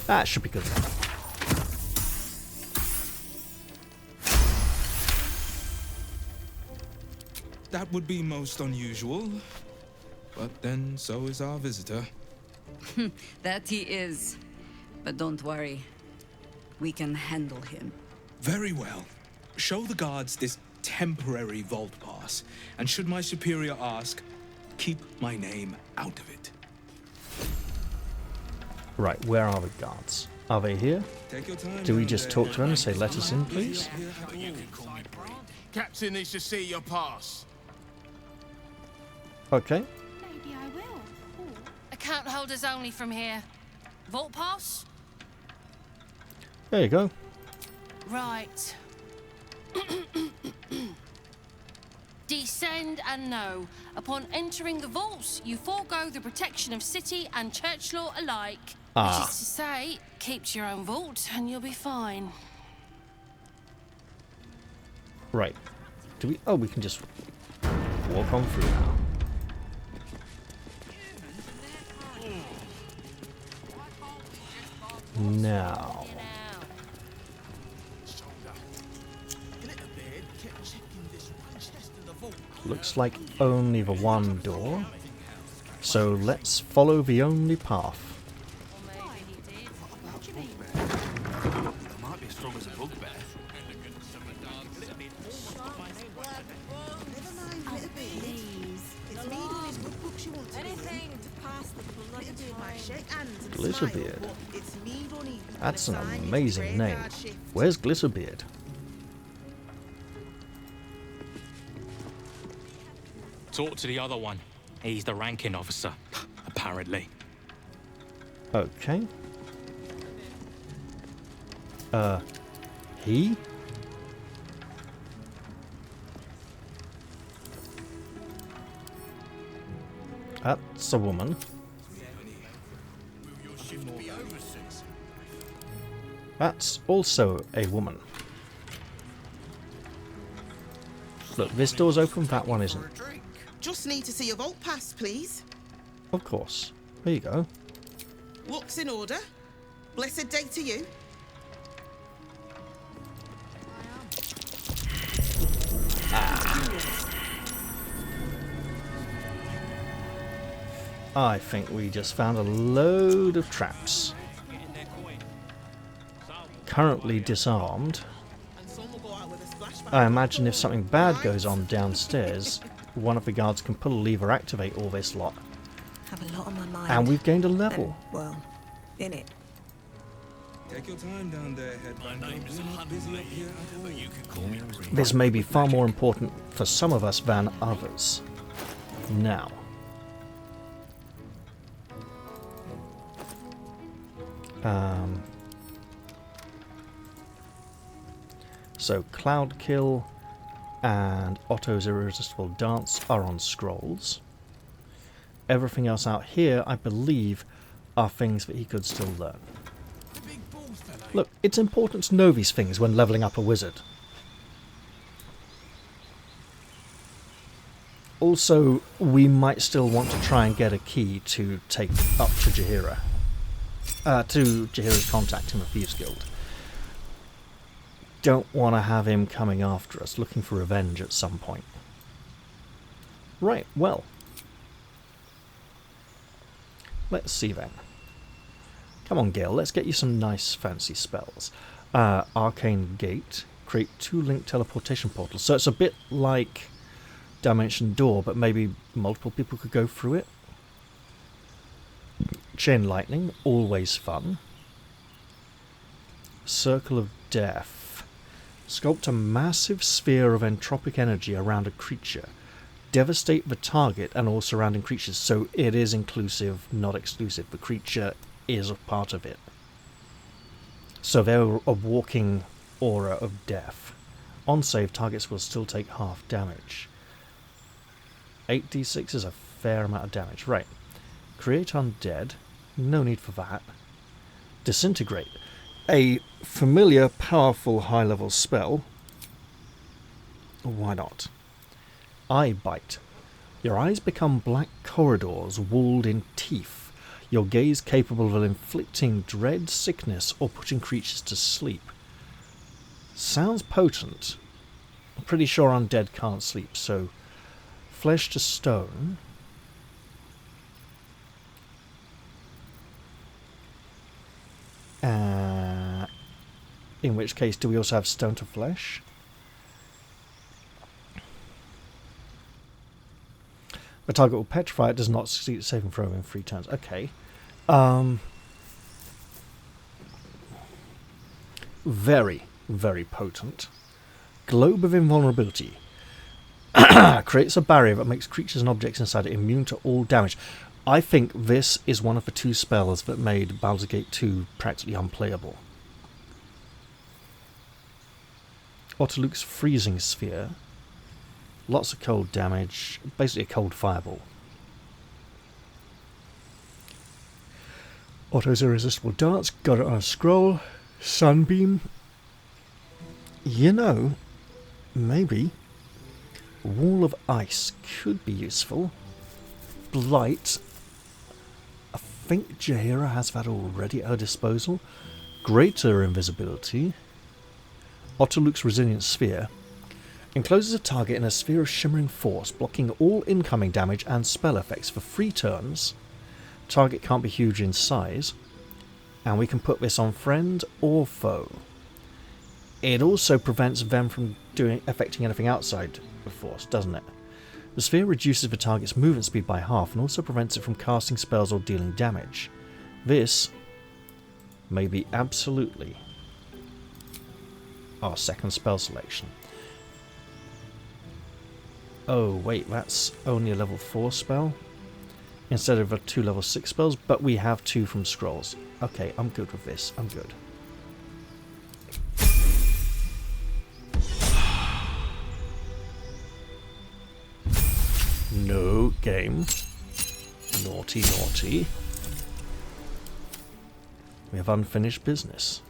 [SPEAKER 1] That should be good enough.
[SPEAKER 21] That would be most unusual. But then so is our visitor.
[SPEAKER 7] That he is. But don't worry. We can handle him.
[SPEAKER 21] Very well. Show the guards this temporary vault pass. And should my superior ask, keep my name out of it.
[SPEAKER 1] Right, where are the guards? Are they here?
[SPEAKER 21] Take your time.
[SPEAKER 1] Do we just talk to them and say, let us in, please?
[SPEAKER 13] Captain needs to see your pass.
[SPEAKER 1] Okay.
[SPEAKER 5] Maybe I will. Account holders only from here. Vault pass?
[SPEAKER 1] There you go.
[SPEAKER 5] Right. Descend and know. Upon entering the vaults, you forego the protection of city and church law alike.
[SPEAKER 1] Ah.
[SPEAKER 5] Which is to say, keep to your own vault and you'll be fine.
[SPEAKER 1] Right. Do we... Oh, we can just walk on through now. Now... Looks like only the one door. So let's follow the only path.
[SPEAKER 16] Might be as strong as a bugbear.
[SPEAKER 1] Glitterbeard. That's an amazing name. Where's Glitterbeard?
[SPEAKER 22] Talk to the other one. He's the ranking officer, apparently.
[SPEAKER 1] Okay. He? That's a woman. That's also a woman. Look, this door's open, that one isn't.
[SPEAKER 23] Just need to see your vault pass, please.
[SPEAKER 1] Of course. There you go.
[SPEAKER 23] Looks in order. Blessed day to you.
[SPEAKER 1] I think we just found a load of traps. Currently disarmed. I imagine if something bad goes on downstairs, one of the guards can pull a lever, activate all this lot.
[SPEAKER 2] Have a lot on my mind.
[SPEAKER 1] And we've gained a level.
[SPEAKER 2] And, well, in it.
[SPEAKER 21] Take your time down there, headbanker. We're not busy up here at all. You can call me
[SPEAKER 1] This may be far more important for some of us than others. Now. So, Cloud Kill, and Otto's irresistible dance are on scrolls. Everything else out here, I believe, are things that he could still learn. Look, it's important to know these things when leveling up a wizard. Also, we might still want to try and get a key to take up to Jaheira. To Jaheira's contact in the Thieves Guild. Don't want to have him coming after us, looking for revenge at some point. Right, well. Let's see then. Come on, Gale, let's get you some nice fancy spells. Arcane Gate. Create 2 linked teleportation portals. So it's a bit like Dimension Door, but maybe multiple people could go through it. Chain Lightning, always fun. Circle of Death. Sculpt a massive sphere of entropic energy around a creature. Devastate the target and all surrounding creatures, so it is inclusive, not exclusive. The creature is a part of it. So they're a walking aura of death. On save, targets will still take half damage. 8d6 is a fair amount of damage. Right. Create undead. No need for that. Disintegrate. A familiar, powerful, high-level spell. Why not? Eye bite. Your eyes become black corridors walled in teeth. Your gaze capable of inflicting dread, sickness, or putting creatures to sleep. Sounds potent. I'm pretty sure undead can't sleep, so flesh to stone. In which case, do we also have stone to flesh? The target will petrify. It does not succeed at saving throw in 3 turns. Okay. Very, very potent. Globe of Invulnerability. Creates a barrier that makes creatures and objects inside it immune to all damage. I think this is one of the 2 spells that made Baldur's Gate 2 practically unplayable. Otterluke's Freezing Sphere. Lots of cold damage. Basically a cold fireball. Otto's Irresistible Dance. Got it on a scroll. Sunbeam. You know, maybe Wall of Ice could be useful. Blight. I think Jaheira has that already at her disposal. Greater Invisibility. Otterluke's Resilient Sphere. Encloses a target in a sphere of shimmering force, blocking all incoming damage and spell effects for 3 turns. Target can't be huge in size. And we can put this on friend or foe. It also prevents them from affecting anything outside the force, doesn't it? The sphere reduces the target's movement speed by half and also prevents it from casting spells or dealing damage. This may be absolutely our second spell selection. Oh wait, that's only a level 4 spell instead of a 2 level 6 spells, but we have 2 from scrolls. Okay, I'm good with this. I'm good. No game. Naughty, naughty. We have unfinished business.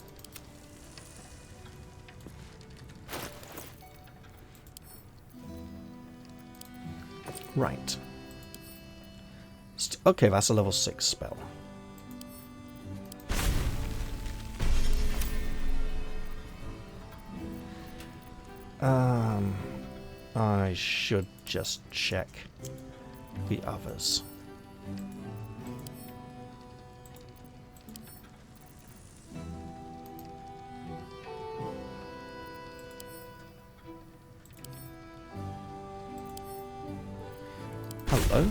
[SPEAKER 1] Right. Okay, that's a level 6 spell. I should just check the others. Hello.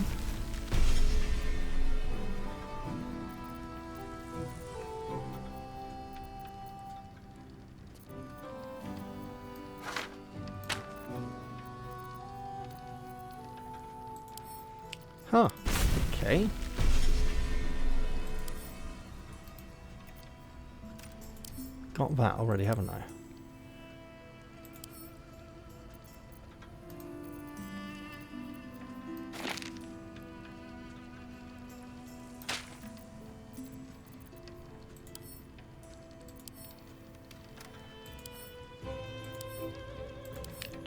[SPEAKER 1] Huh, okay. Got that already, haven't I?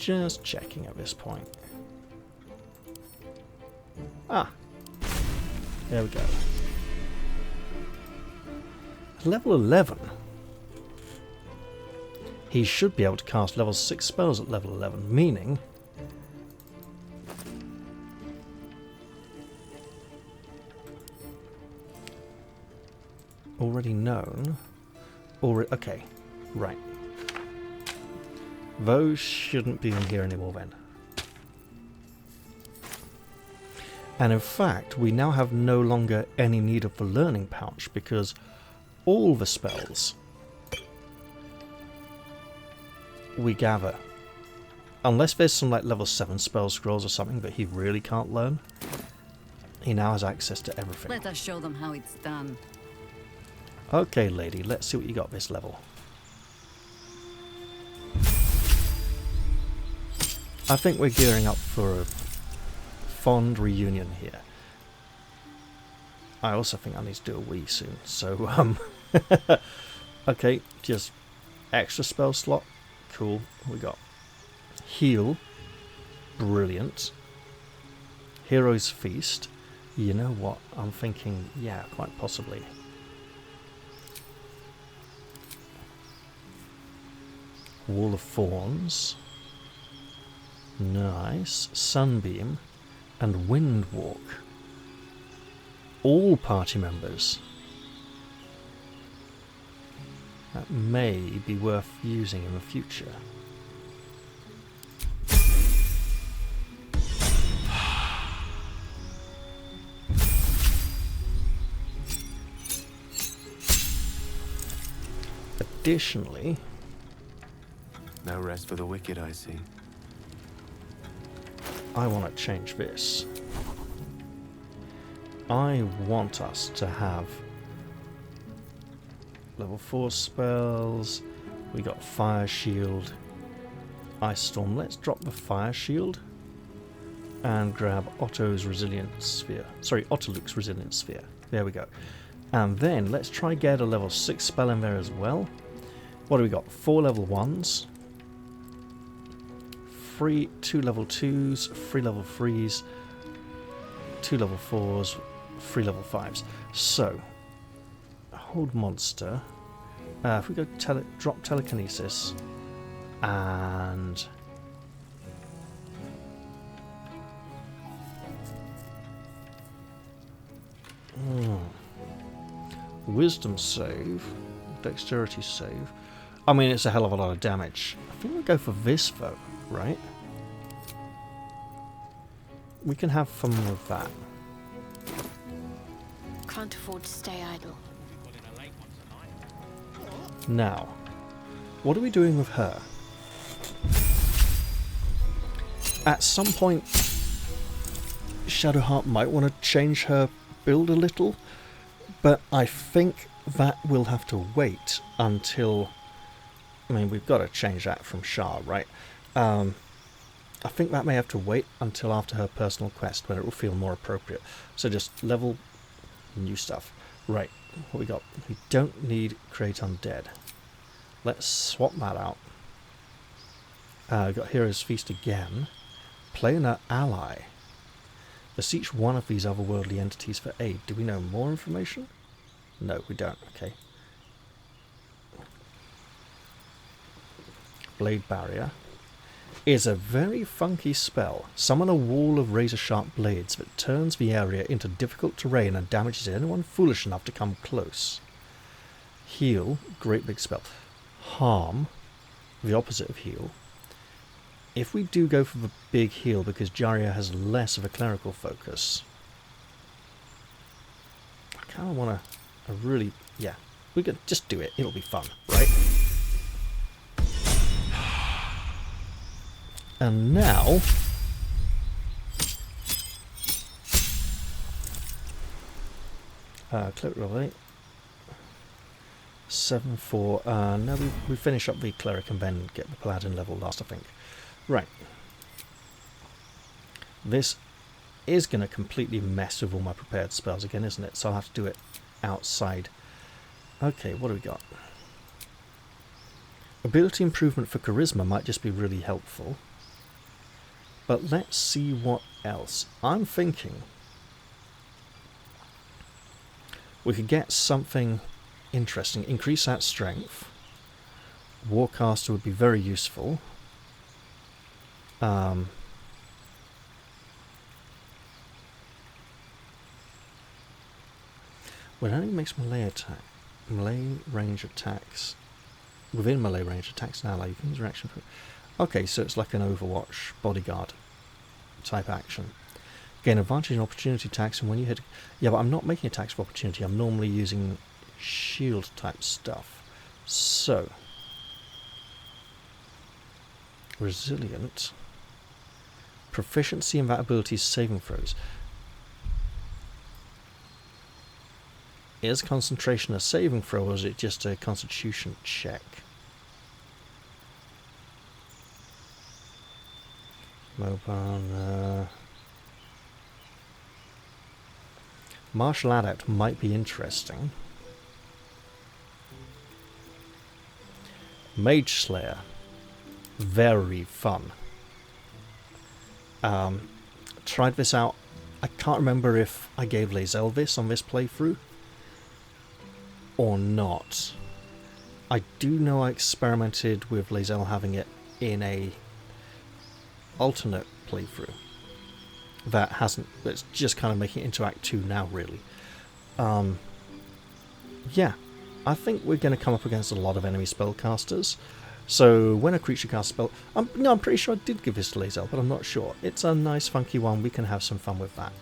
[SPEAKER 1] Just checking at this point. Ah. There we go. Level 11. He should be able to cast level 6 spells at level 11, meaning... already known. Okay, right. Those shouldn't be in here anymore then. And in fact, we now have no longer any need of the learning pouch because all the spells we gather, unless there's some like level 7 spell scrolls or something that he really can't learn, he now has access to everything.
[SPEAKER 7] Let us show them how it's done.
[SPEAKER 1] Okay, lady, let's see what you got this level. I think we're gearing up for a fond reunion here. I also think I need to do a wee soon, so okay, just extra spell slot. Cool. We got heal. Brilliant. Hero's Feast. You know what? I'm thinking, yeah, quite possibly. Wall of Thorns. Nice. Sunbeam. And Windwalk. All party members. That may be worth using in the future. Additionally,
[SPEAKER 6] no rest for the wicked, I see.
[SPEAKER 1] I want to change this. I want us to have level 4 spells. We got Fire Shield, Ice Storm. Let's drop the Fire Shield and grab Otto's Resilience Sphere. Sorry, Ottoluke's Resilience Sphere. There we go. And then let's try get a level 6 spell in there as well. What do we got? 4 level 1s. 2 level 2s, 3 level 3s, 2 level 4s, 3 level 5s. So, hold monster. If we go drop telekinesis and wisdom save, dexterity save. I mean, it's a hell of a lot of damage. I think we'll go for this though, right? We can have fun with that.
[SPEAKER 9] Can't afford to stay idle.
[SPEAKER 1] Now, what are we doing with her? At some point, Shadowheart might want to change her build a little, but I think that will have to wait until... I mean, we've got to change that from Shah, right? I think that may have to wait until after her personal quest, when it will feel more appropriate. So just level new stuff. Right, what we got? We don't need Create Undead. Let's swap that out. Got Hero's Feast again. Planar Ally. Beseech one of these otherworldly entities for aid. Do we know more information? No, we don't. Okay. Blade Barrier is a very funky spell. Summon a wall of razor-sharp blades that turns the area into difficult terrain and damages anyone foolish enough to come close. Heal, great big spell. Harm, the opposite of heal. If we do go for the big heal, because Jaria has less of a clerical focus, I kind of want to really, yeah, we could just do it. It'll be fun, right? And now, cleric level 8, 7-4. Now we finish up the cleric and then get the paladin level last, I think. Right. This is going to completely mess with all my prepared spells again, isn't it? So I'll have to do it outside. Okay, what do we got? Ability improvement for charisma might just be really helpful. But let's see what else. I'm thinking we could get something interesting. Increase that strength. Warcaster would be very useful. Well, it only makes melee range attacks. Within melee range attacks now, you can use reaction. Okay, so it's like an Overwatch bodyguard type action. Gain advantage in opportunity attacks, and when you hit... Yeah, but I'm not making attacks of opportunity. I'm normally using shield type stuff. So... Resilient. Proficiency in that ability's saving throws. Is concentration a saving throw, or is it just a constitution check? Mobile... Martial Adept might be interesting. Mage Slayer. Very fun. Tried this out. I can't remember if I gave Lae'zel this on this playthrough or not. I do know I experimented with Lae'zel having it in a alternate playthrough that hasn't, that's just kind of making it into Act 2 now, really. Yeah, I think we're going to come up against a lot of enemy spellcasters. So when a creature casts a spell, I'm pretty sure I did give this to Lae'zel, but I'm not sure. It's a nice funky one. We can have some fun with that.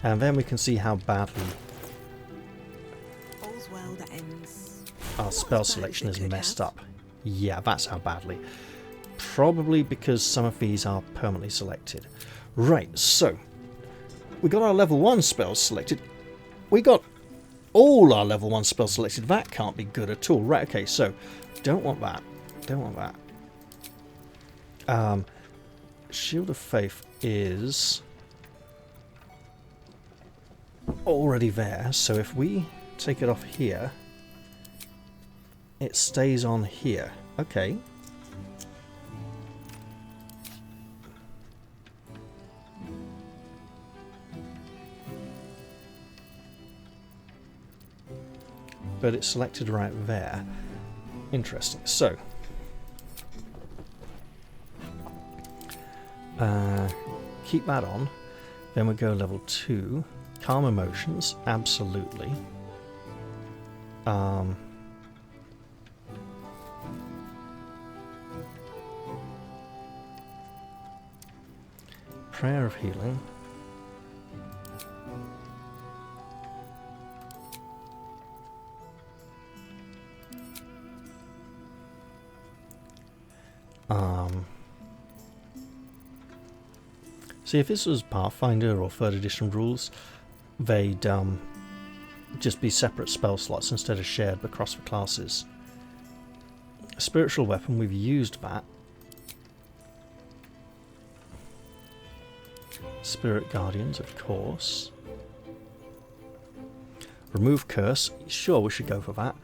[SPEAKER 1] And then we can see how badly
[SPEAKER 2] All's well that ends.
[SPEAKER 1] Our spell selection is messed up. Yeah, that's how badly. Probably because some of these are permanently selected. Right, so we got our level 1 spells selected. We got all our level 1 spells selected. That can't be good at all. Right, okay, so don't want that. Don't want that. Shield of Faith is already there, so if we take it off here, it stays on here. Okay. But it's selected right there. Interesting. So, keep that on. Then we go level 2. Calm emotions, absolutely. Prayer of healing. See, if this was Pathfinder or 3rd edition rules, they'd just be separate spell slots instead of shared across the classes. Spiritual weapon, we've used that. Spirit Guardians, of course. Remove Curse, sure, we should go for that.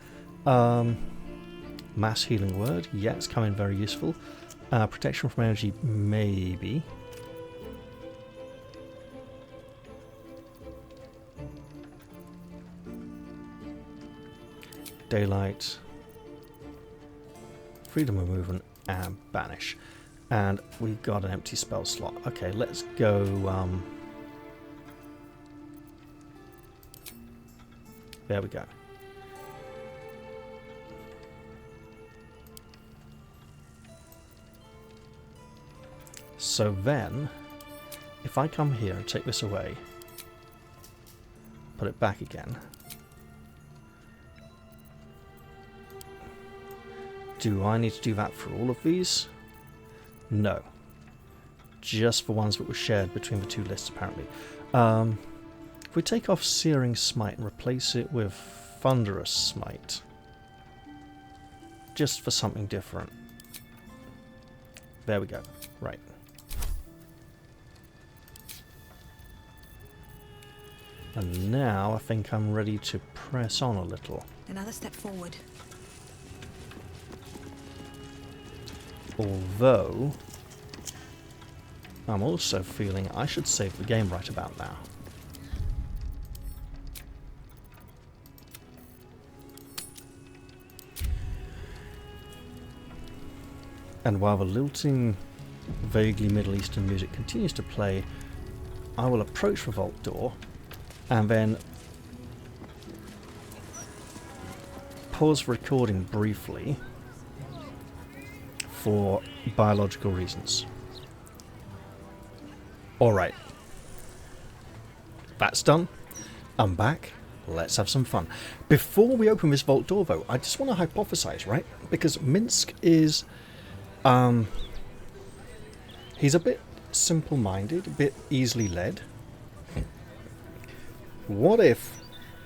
[SPEAKER 1] Mass Healing Word, yeah, it's coming very useful. Protection from energy, maybe. Daylight, freedom of movement, and banish. And we've got an empty spell slot. Okay, let's go. There we go. So then, if I come here and take this away, put it back again. Do I need to do that for all of these? No. Just for ones that were shared between the two lists, apparently. If we take off Searing Smite and replace it with Thunderous Smite, just for something different. There we go. Right. And now I think I'm ready to press on a little.
[SPEAKER 2] Another step forward.
[SPEAKER 1] Although, I'm also feeling I should save the game right about now. And while the lilting, vaguely Middle Eastern music continues to play, I will approach the vault door and then pause recording briefly for biological reasons. Alright. That's done. I'm back. Let's have some fun. Before we open this vault door though, I just want to hypothesize, right? Because Minsk is... he's a bit simple-minded, a bit easily led. What if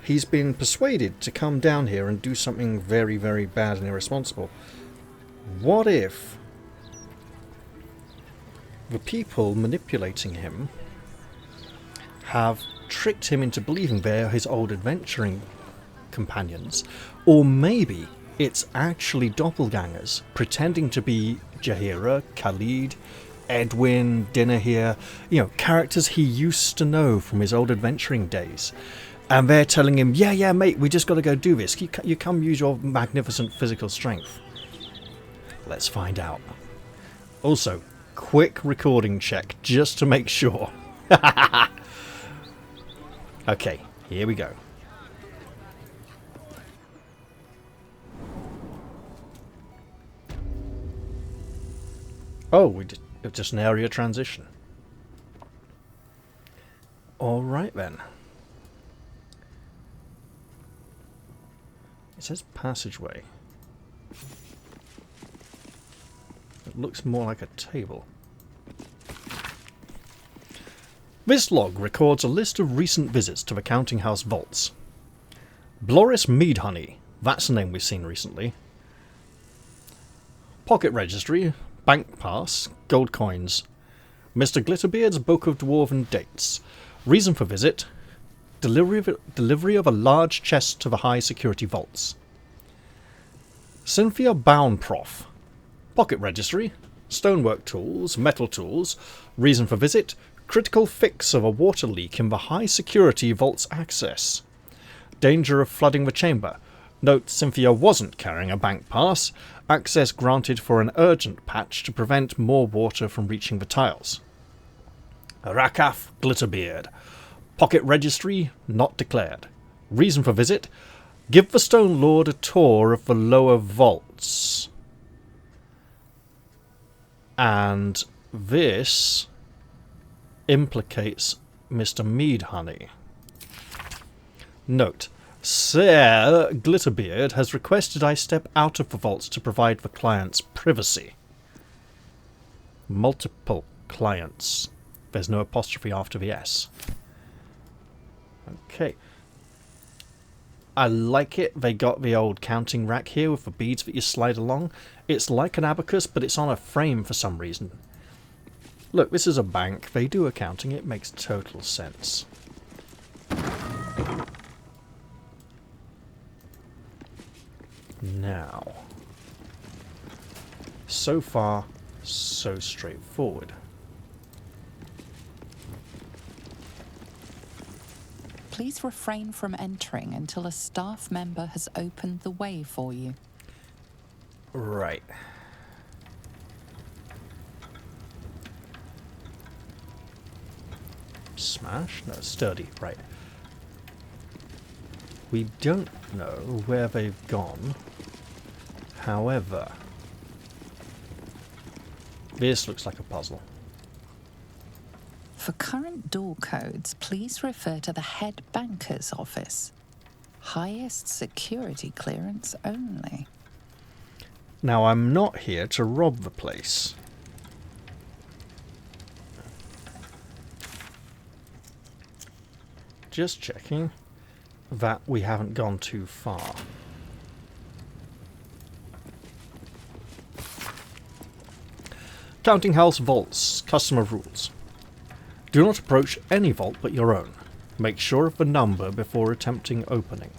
[SPEAKER 1] he's been persuaded to come down here and do something very, very bad and irresponsible? What if the people manipulating him have tricked him into believing they're his old adventuring companions? Or maybe it's actually doppelgangers pretending to be Jahira, Khalid, Edwin, Dinner here, you know, characters he used to know from his old adventuring days. And they're telling him, yeah, mate, we just got to go do this. You come use your magnificent physical strength. Let's find out. Also, quick recording check, just to make sure. Okay, here we go. Oh, it's just an area transition. Alright then. It says passageway. It looks more like a table. This log records a list of recent visits to the counting house vaults. Bloris Meadhoney, that's a name we've seen recently. Pocket registry, bank pass, gold coins. Mr. Glitterbeard's book of dwarven dates. Reason for visit: delivery of a large chest to the high security vaults. Cynthia Bownproff. Pocket registry, stonework tools, metal tools. Reason for visit: critical fix of a water leak in the high security vault's access. Danger of flooding the chamber. Note Cynthia wasn't carrying a bank pass. Access granted for an urgent patch to prevent more water from reaching the tiles. Rakaf Glitterbeard. Pocket registry not declared. Reason for visit: give the Stone Lord a tour of the lower vaults. And this implicates Mr. Meadhoney. Note: Sir Glitterbeard has requested I step out of the vaults to provide the client's privacy. Multiple clients. There's no apostrophe after the S. Okay. I like it. They got the old counting rack here with the beads that you slide along. It's like an abacus, but it's on a frame for some reason. Look, this is a bank. They do accounting. It makes total sense. Now, so far, so straightforward.
[SPEAKER 17] Please refrain from entering until a staff member has opened the way for you.
[SPEAKER 1] Right. Smash? No, sturdy. Right. We don't know where they've gone. However, this looks like a puzzle.
[SPEAKER 17] For current door codes, please refer to the head banker's office. Highest security clearance only.
[SPEAKER 1] Now, I'm not here to rob the place. Just checking that we haven't gone too far. Counting house vaults. Customer rules. Do not approach any vault but your own. Make sure of the number before attempting opening.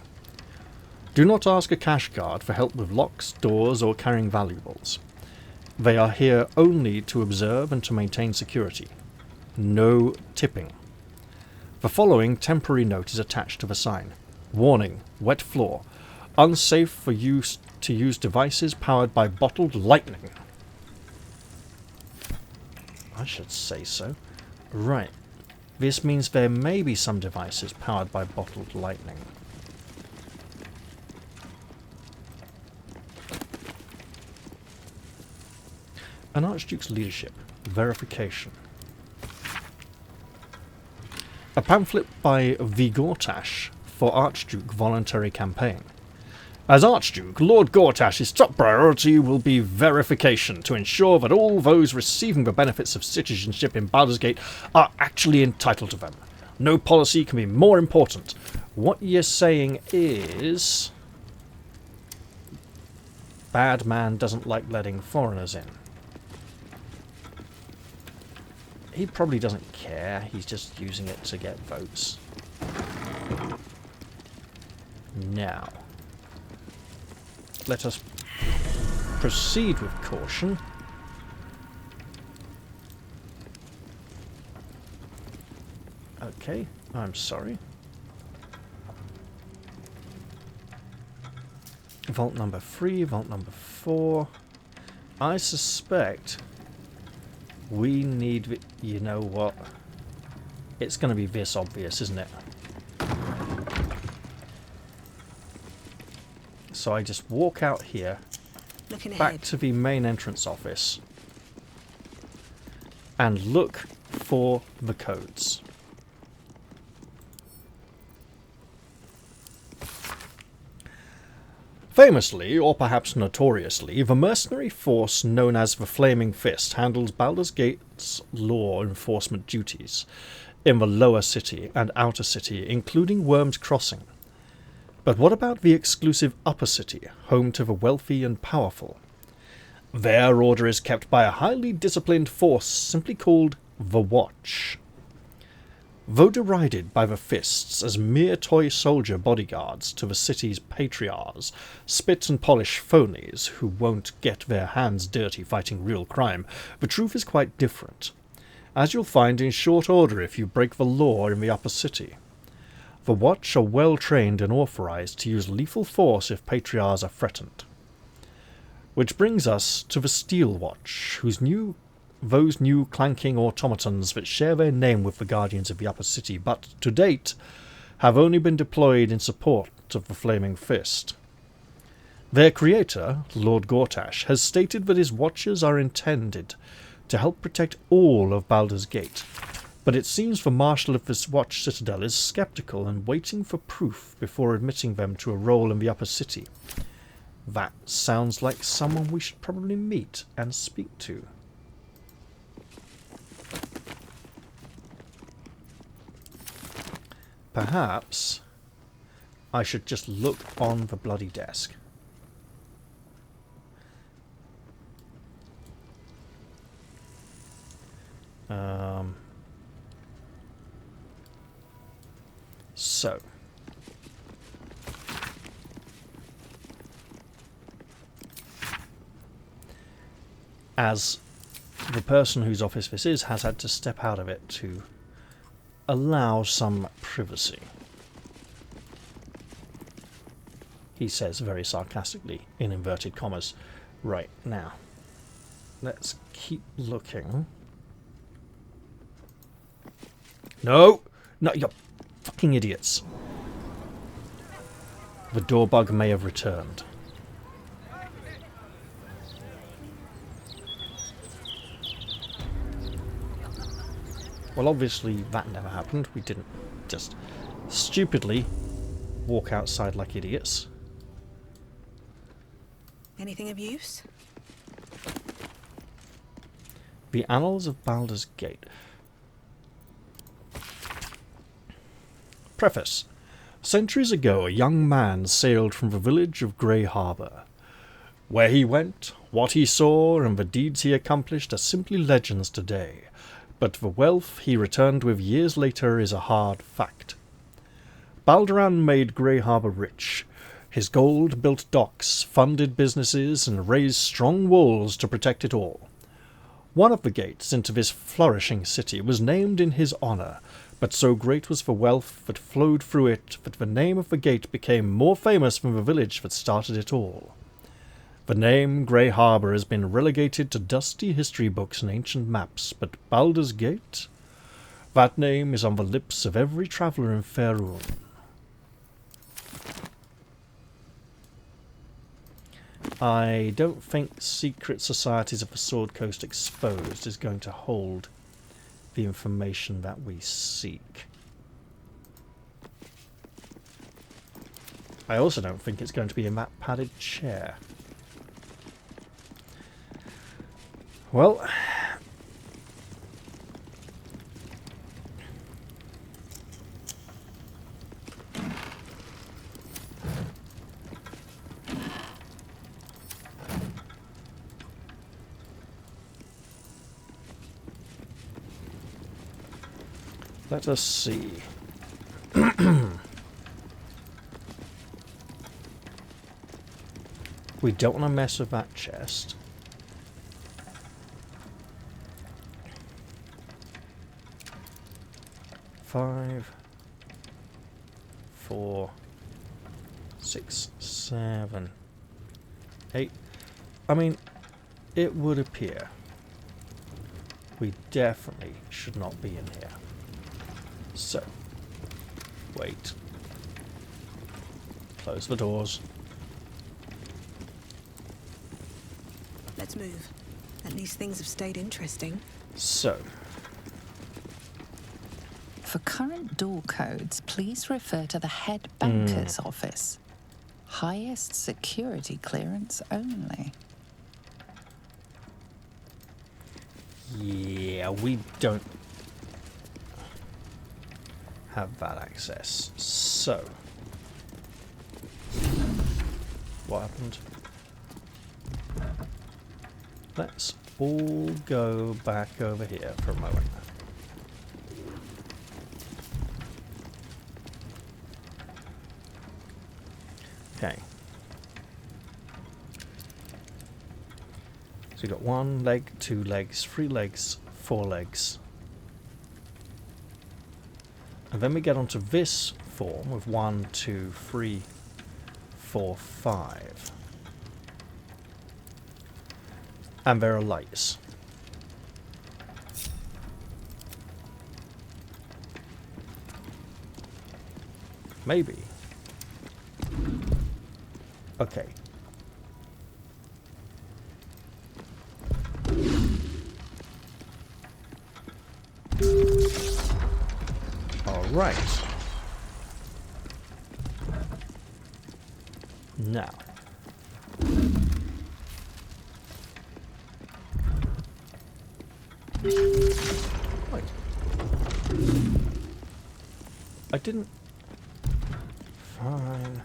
[SPEAKER 1] Do not ask a cash guard for help with locks, doors, or carrying valuables. They are here only to observe and to maintain security. No tipping. The following temporary note is attached to the sign. Warning, wet floor. Unsafe for use to use devices powered by bottled lightning. I should say so. Right. This means there may be some devices powered by bottled lightning. An Archduke's leadership. Verification. A pamphlet by Vigortash for Archduke voluntary campaign. As Archduke, Lord Gortash's top priority will be verification to ensure that all those receiving the benefits of citizenship in Baldur's Gate are actually entitled to them. No policy can be more important. What you're saying is... Bad man doesn't like letting foreigners in. He probably doesn't care, he's just using it to get votes. Now, let us proceed with caution. Okay, I'm sorry. Vault number 3, vault number 4. I suspect we need... You know what? It's going to be this obvious, isn't it? So I just walk out here, back to the main entrance office, and look for the codes. Famously, or perhaps notoriously, the mercenary force known as the Flaming Fist handles Baldur's Gate's law enforcement duties in the lower city and outer city, including Worm's Crossing. But what about the exclusive upper city, home to the wealthy and powerful? Their order is kept by a highly disciplined force simply called the Watch. Though derided by the Fists as mere toy soldier bodyguards to the city's patriarchs, spit and polish phonies who won't get their hands dirty fighting real crime, the truth is quite different, as you'll find in short order if you break the law in the upper city. The Watch are well trained and authorized to use lethal force if patriarchs are threatened. Which brings us to the Steel Watch, those new clanking automatons that share their name with the Guardians of the Upper City, but, to date, have only been deployed in support of the Flaming Fist. Their creator, Lord Gortash, has stated that his watches are intended to help protect all of Baldur's Gate, but it seems the Marshal of this Watch Citadel is skeptical and waiting for proof before admitting them to a role in the Upper City. That sounds like someone we should probably meet and speak to. Perhaps I should just look on the bloody desk. So. As the person whose office this is has had to step out of it to allow some privacy. He says very sarcastically, in inverted commas. Right, now, let's keep looking. No! No, you're fucking idiots. The door bug may have returned. Well, obviously that never happened. We didn't just stupidly walk outside like idiots.
[SPEAKER 2] Anything of use?
[SPEAKER 1] The Annals of Baldur's Gate. Preface. Centuries ago, a young man sailed from the village of Grey Harbour. Where he went, what he saw, and the deeds he accomplished are simply legends today. But the wealth he returned with years later is a hard fact. Balduran made Grey Harbour rich, His gold built docks, funded businesses, and raised strong walls to protect it all. One of the gates into this flourishing city was named in his honour, but so great was the wealth that flowed through it that the name of the gate became more famous than the village that started it all. The name Grey Harbour has been relegated to dusty history books and ancient maps, but Baldur's Gate? That name is on the lips of every traveller in Faerun. I don't think Secret Societies of the Sword Coast Exposed is going to hold the information that we seek. I also don't think it's going to be in that padded chair. Well, let us see. We don't want to mess with that chest. Five, 4, 6, 7, 8. I mean, it would appear we definitely should not be in here. So, wait. Close the doors.
[SPEAKER 2] Let's move. At least things have stayed interesting.
[SPEAKER 1] So,
[SPEAKER 17] for current door codes, please refer to the head banker's office. Highest security clearance only.
[SPEAKER 1] yeah, we don't have that access. So, what happened? Let's all go back over here for a moment. Okay. So we've got 1 leg, 2 legs, 3 legs, 4 legs. And then we get onto this form with 1, 2, 3, 4, 5. And there are lights. Maybe. Okay. All right. Now. Wait. I didn't. Fine.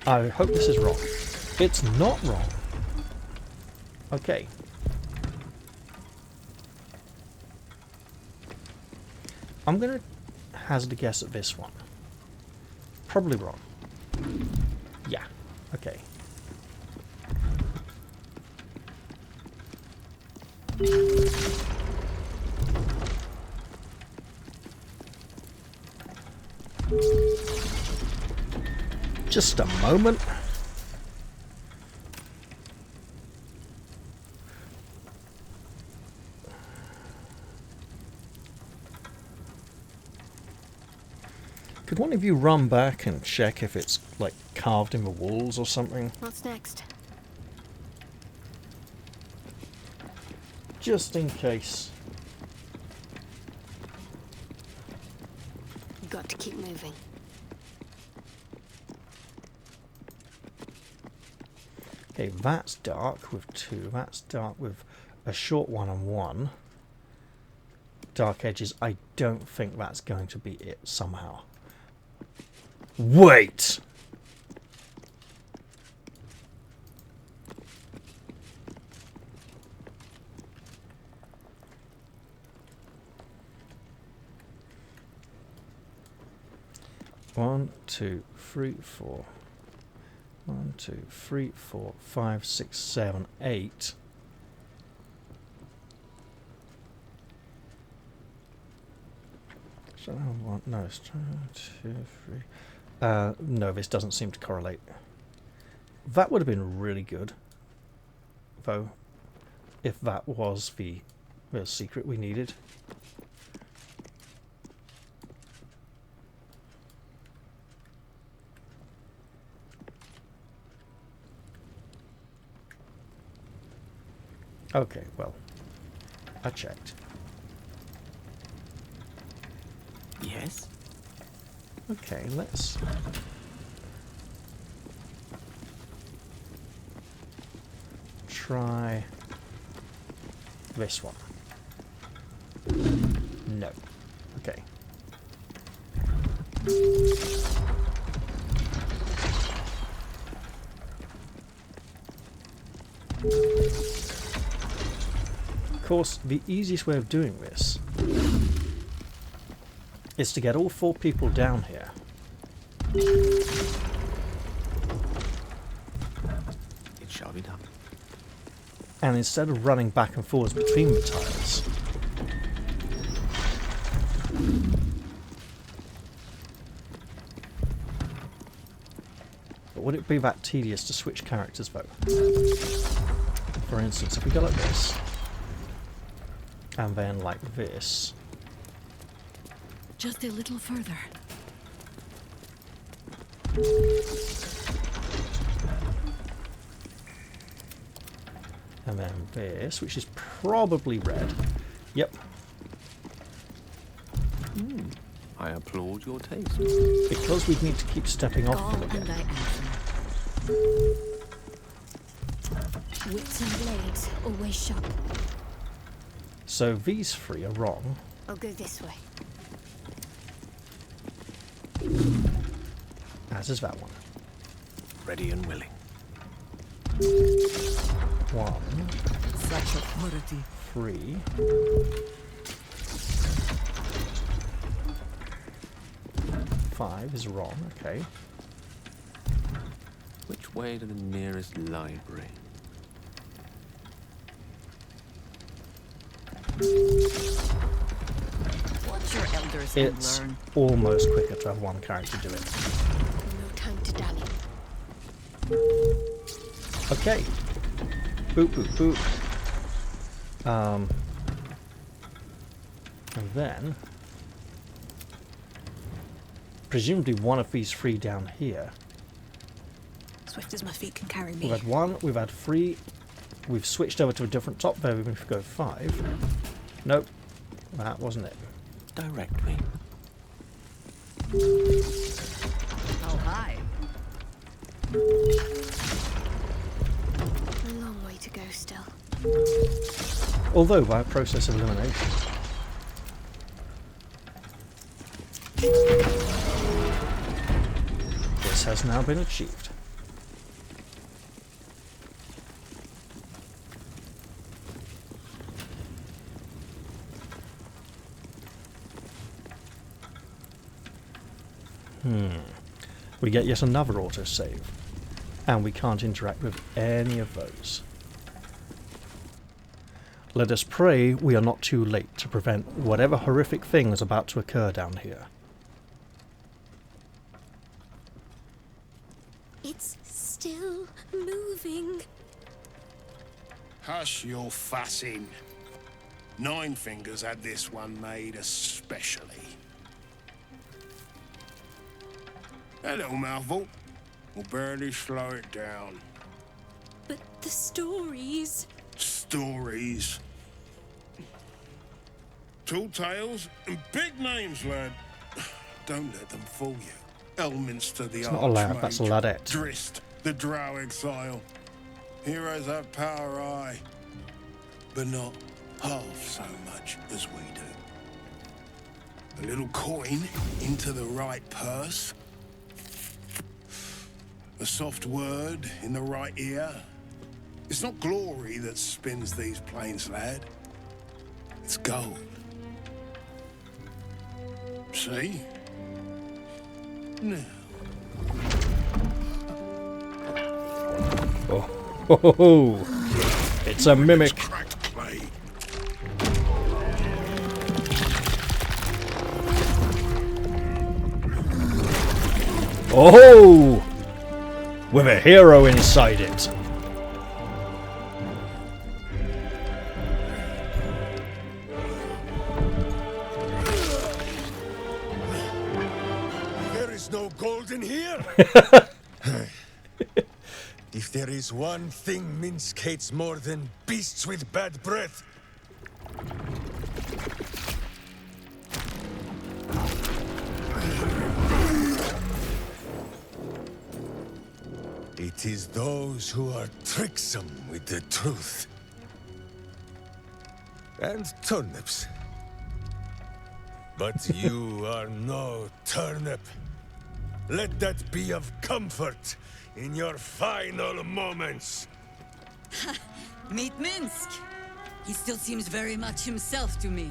[SPEAKER 1] I hope this is wrong. It's not wrong. Okay. I'm gonna hazard a guess at this one. Probably wrong. Yeah. Okay. Just a moment. Could one of you run back and check if it's, like, carved in the walls or something?
[SPEAKER 9] What's next?
[SPEAKER 1] Just in case.
[SPEAKER 9] You got to keep moving.
[SPEAKER 1] Okay, that's dark with 2. That's dark with a short 1 and 1. Dark edges. I don't think that's going to be it somehow. Wait! 1, 2, 3, 4. 1, 2, 3, 4, 5, 6, 7, 8. So no, it's 2, 3. No, this doesn't seem to correlate. That would have been really good, though, if that was the secret we needed. Okay, well, I checked.
[SPEAKER 6] Yes?
[SPEAKER 1] Okay, let's... try this one. No. Okay. Of course, the easiest way of doing this is to get all 4 people down here.
[SPEAKER 6] It shall be done.
[SPEAKER 1] And instead of running back and forwards between the tiles, but would it be that tedious to switch characters though? For instance, if we go like this, and then like this.
[SPEAKER 7] Just a little further.
[SPEAKER 1] And then this, which is probably red. Yep.
[SPEAKER 6] I applaud your taste.
[SPEAKER 1] Because we'd need to keep stepping off them again.
[SPEAKER 9] Wits and blades, always sharp.
[SPEAKER 1] So these 3 are wrong.
[SPEAKER 9] I'll go this way.
[SPEAKER 1] As is that one.
[SPEAKER 6] Ready and willing.
[SPEAKER 1] 1,
[SPEAKER 2] Such authority.
[SPEAKER 1] 3. 5 is wrong, okay.
[SPEAKER 6] Which way to the nearest library?
[SPEAKER 7] What's your elders
[SPEAKER 1] It's
[SPEAKER 7] learn?
[SPEAKER 1] almost quicker to have one character do it.
[SPEAKER 9] No time to dally.
[SPEAKER 1] Okay. Boop, boop, boop. And then, presumably one of these 3 down here.
[SPEAKER 2] Swift as my feet can carry me.
[SPEAKER 1] We've had 1, we've had 3, we've switched over to a different top there, even if we go 5. Nope, that wasn't it.
[SPEAKER 6] Direct me.
[SPEAKER 7] Oh, hi.
[SPEAKER 9] A long way to go still.
[SPEAKER 1] Although by a process of elimination. This has now been achieved. We get yet another autosave, and we can't interact with any of those. Let us pray we are not too late to prevent whatever horrific thing is about to occur down here.
[SPEAKER 9] It's still moving.
[SPEAKER 8] Hush your fussing. Nine Fingers had this one made especially. That little mouthful will barely slow it down.
[SPEAKER 9] But the stories...
[SPEAKER 8] Stories. Tall tales and big names, lad. Don't let them fool you. Elminster the
[SPEAKER 1] It's not a lad, that's a ladette.
[SPEAKER 8] Drist the drow exile. Heroes have power, aye, but not half so much as we do. A little coin into the right purse. A soft word in the right ear. It's not glory that spins these plains, lad. It's gold. See? Now.
[SPEAKER 1] Oh, ho, ho, ho. It's a mimic. Oh, with a hero inside it.
[SPEAKER 8] There is no gold in here. If there is one thing Minsk hates more than beasts with bad breath, it is those who are tricksome with the truth. And turnips. But you are no turnip. Let that be of comfort in your final moments.
[SPEAKER 7] Meet Minsk. He still seems very much himself to me.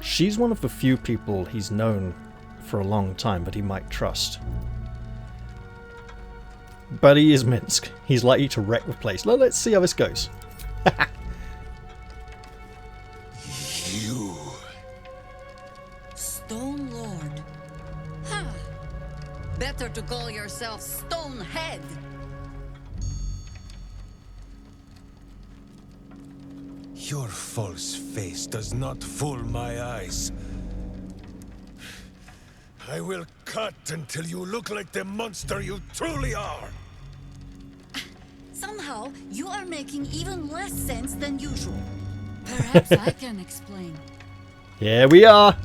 [SPEAKER 1] She's one of the few people he's known for a long time that he might trust. But he is Minsk. He's likely to wreck the place. Let's see how this goes.
[SPEAKER 8] You.
[SPEAKER 7] Stone Lord. Ha! Better to call yourself Stonehead.
[SPEAKER 8] Your false face does not fool my eyes. I will cut until you look like the monster you truly are.
[SPEAKER 7] Somehow, you are making even less sense than usual. Perhaps I can explain.
[SPEAKER 1] Here we are.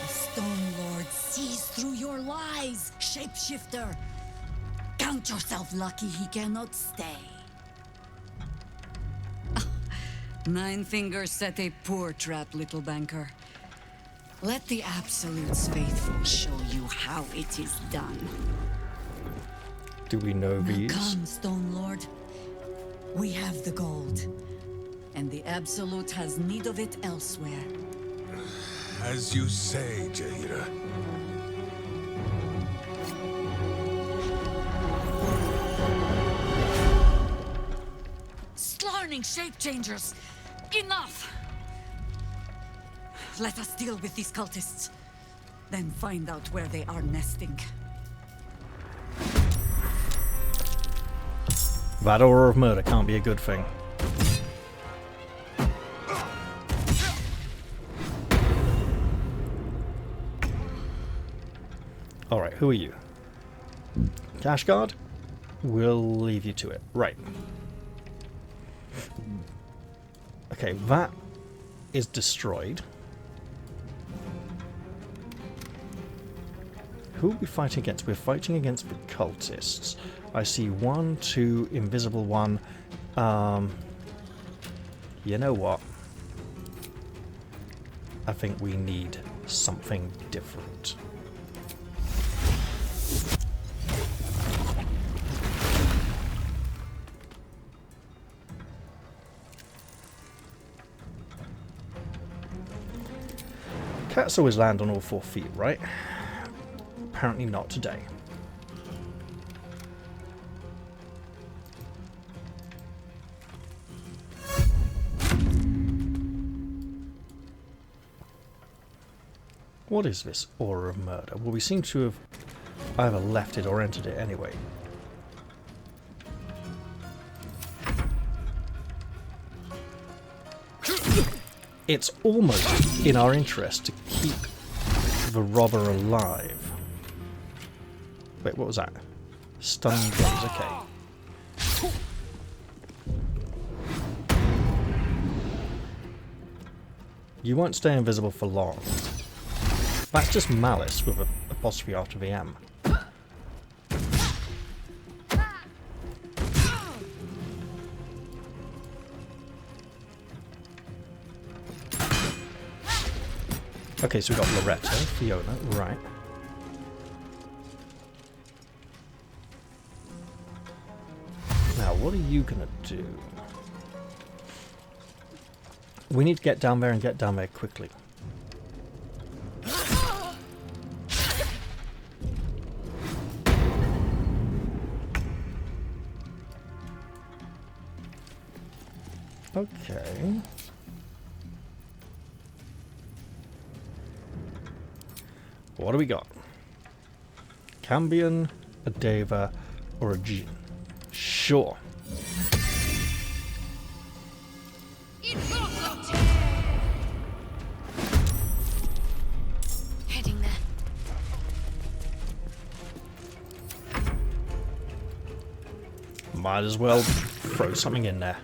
[SPEAKER 7] The Stone Lord sees through your lies, shapeshifter. Count yourself lucky he cannot stay. Nine Fingers set a poor trap, little banker. Let the Absolute's faithful show you how it is done.
[SPEAKER 1] Do we know
[SPEAKER 7] Now
[SPEAKER 1] these?
[SPEAKER 7] come, Stone Lord. We have the gold, and the Absolute has need of it elsewhere.
[SPEAKER 8] As you say, Jaira.
[SPEAKER 7] Slarning shape changers! Enough! Let us deal with these cultists, then find out where they are nesting.
[SPEAKER 1] That aura of murder can't be a good thing. Alright, who are you? Cash guard? We'll leave you to it. Right. Okay, that is destroyed. Who are we fighting against? We're fighting against the cultists. I see 1, 2, invisible 1. You know what? I think we need something different. Cats always land on all 4 feet, right? Apparently not today. What is this aura of murder? Well, we seem to have either left it or entered it anyway. It's almost in our interest to keep the robber alive. Wait, what was that? Stun gaze, okay. You won't stay invisible for long. That's just malice with an apostrophe after the M. Okay, so we got Loretta, Fiona, right. what are you gonna do? We need to get down there and get down there quickly. Okay. What do we got? Cambion, a Deva, or a Jean? Sure.
[SPEAKER 9] Heading there.
[SPEAKER 1] Might as well throw something in there.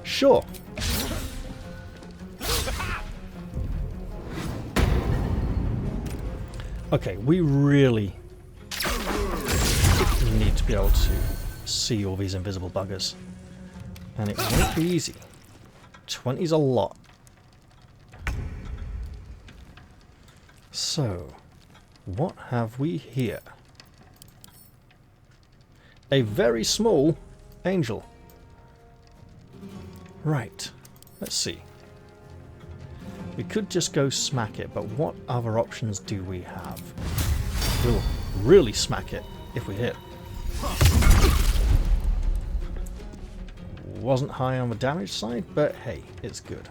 [SPEAKER 1] Sure. Okay, we really need to be able to see all these invisible buggers. And it won't be easy. 20's a lot. So, what have we here? A very small angel. Right, let's see. We could just go smack it, but what other options do we have? We'll really smack it if we hit. Wasn't high on the damage side, but hey, it's good.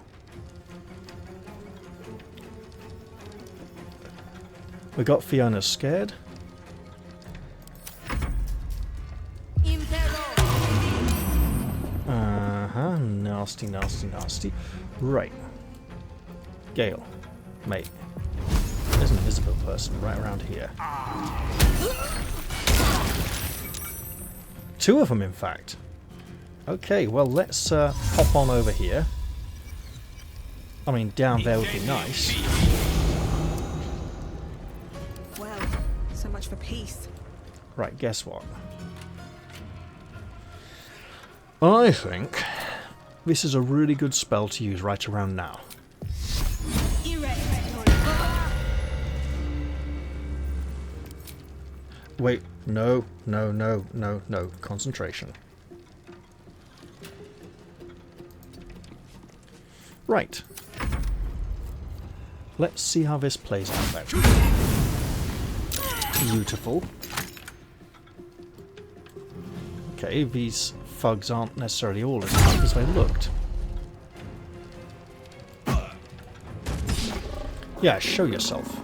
[SPEAKER 1] We got Fiona scared. Nasty, nasty, nasty. Right. Gale. Mate. There's an invisible person right around here. 2 of them, in fact. Okay, well, let's hop on over here. I mean, down there would be nice.
[SPEAKER 2] Well, so much for peace.
[SPEAKER 1] Right, guess what? I think this is a really good spell to use right around now. Wait, no, no, no, no, no. Concentration. Right. Let's see how this plays out then. Beautiful. Okay, these thugs aren't necessarily all as tough as they looked. Yeah, show yourself.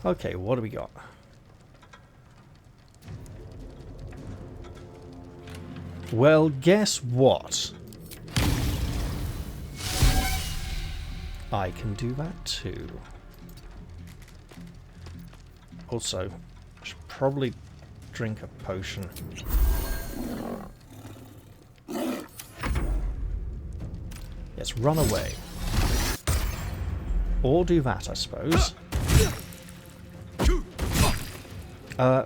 [SPEAKER 1] Okay, what do we got? Well, guess what? I can do that too. Also, I should probably drink a potion. Yes, run away. Or do that, I suppose.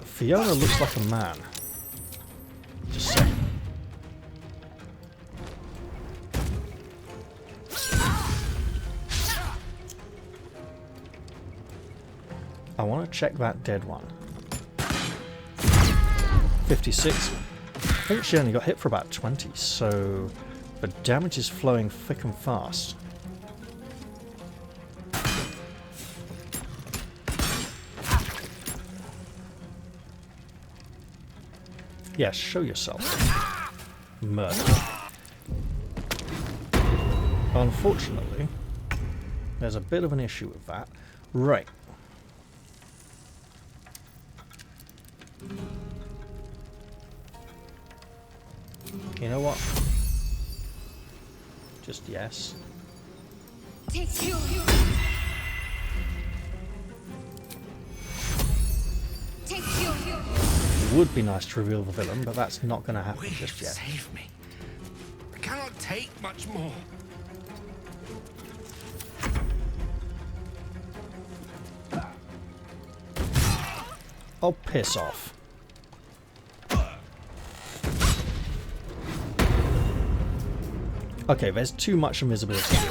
[SPEAKER 1] Fiona looks like a man. Just saying. I want to check that dead one. 56. I think she only got hit for about 20, so the damage is flowing thick and fast. Yes, show yourself. Murder. Unfortunately, there's a bit of an issue with that. Right. You know what? Just yes.
[SPEAKER 9] Take you. Take you.
[SPEAKER 1] It would be nice to reveal the villain, but that's not going to happen just yet.
[SPEAKER 8] Save me. I cannot take much more.
[SPEAKER 1] Oh, piss off. Okay, there's too much invisibility here.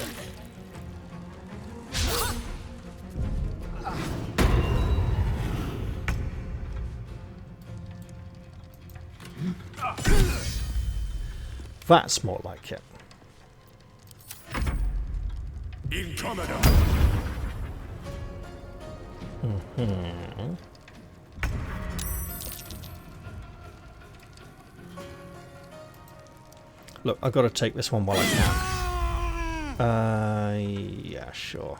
[SPEAKER 1] That's more like it.
[SPEAKER 8] Incommodo.
[SPEAKER 1] Mm-hmm. Look, I've got to take this one while I can. Yeah, sure.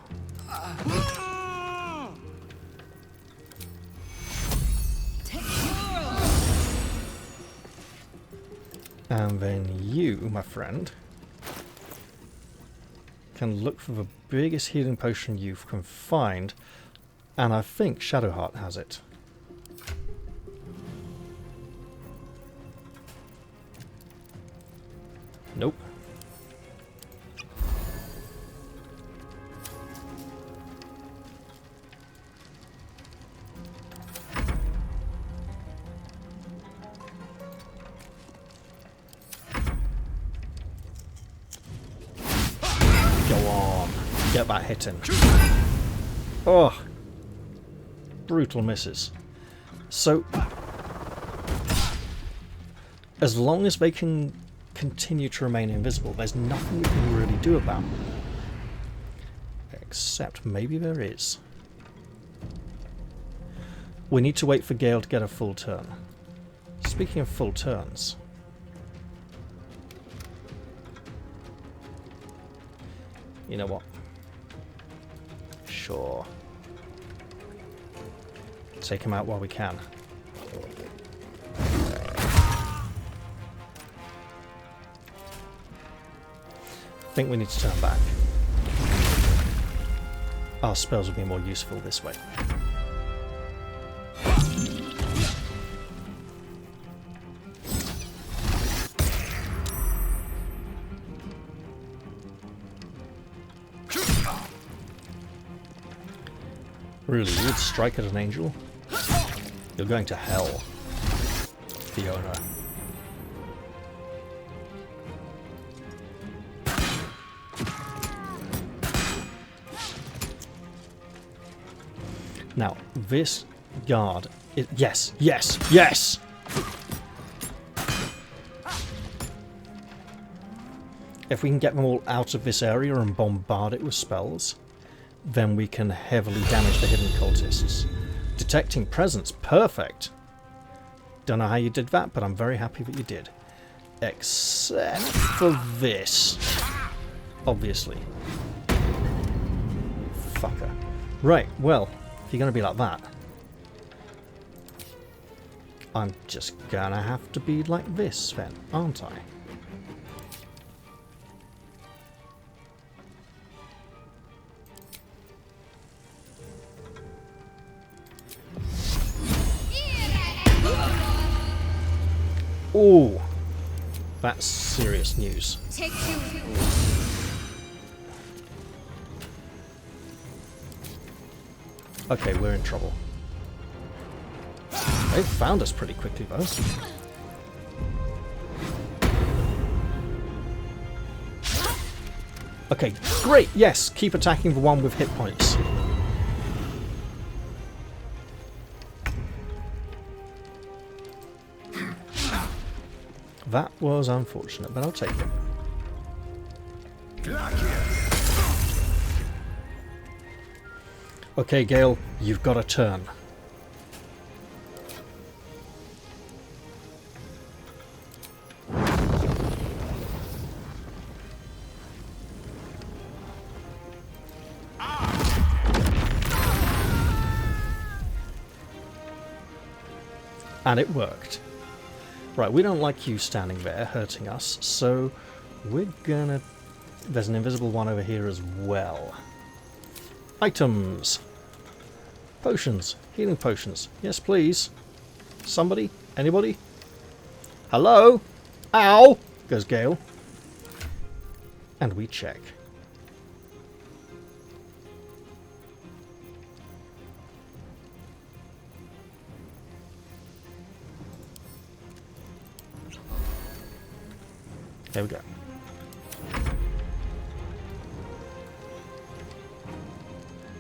[SPEAKER 1] And then you, my friend, can look for the biggest healing potion you can find, and I think Shadowheart has it. Nope. Go on. Get that hitting. Oh. Brutal misses. So, as long as they can continue to remain invisible, there's nothing we can really do about them. Except maybe there is. We need to wait for Gale to get a full turn. Speaking of full turns, you know what? Sure. Take him out while we can. I think we need to turn back. Our spells will be more useful this way. Really, you would strike at an angel? You're going to hell, Fiona. Now, this guard... yes! Yes! Yes! If we can get them all out of this area and bombard it with spells, then we can heavily damage the hidden cultists. Detecting presence, perfect! Don't know how you did that, but I'm very happy that you did. Except for this. Obviously. Fucker. Right, well, if you're going to be like that, I'm just gonna have to be like this then, aren't I? Ooh, that's serious news.
[SPEAKER 9] Take you.
[SPEAKER 1] Okay, we're in trouble. They found us pretty quickly, though. Okay, great! Yes, keep attacking the one with hit points. That was unfortunate, but I'll take it. Okay, Gale, you've got a turn. And it worked. Right, we don't like you standing there hurting us, so we're gonna... There's an invisible one over here as well. Items. Potions. Healing potions. Yes, please. Somebody? Anybody? Hello? Ow! Goes Gale. And we check. There we go.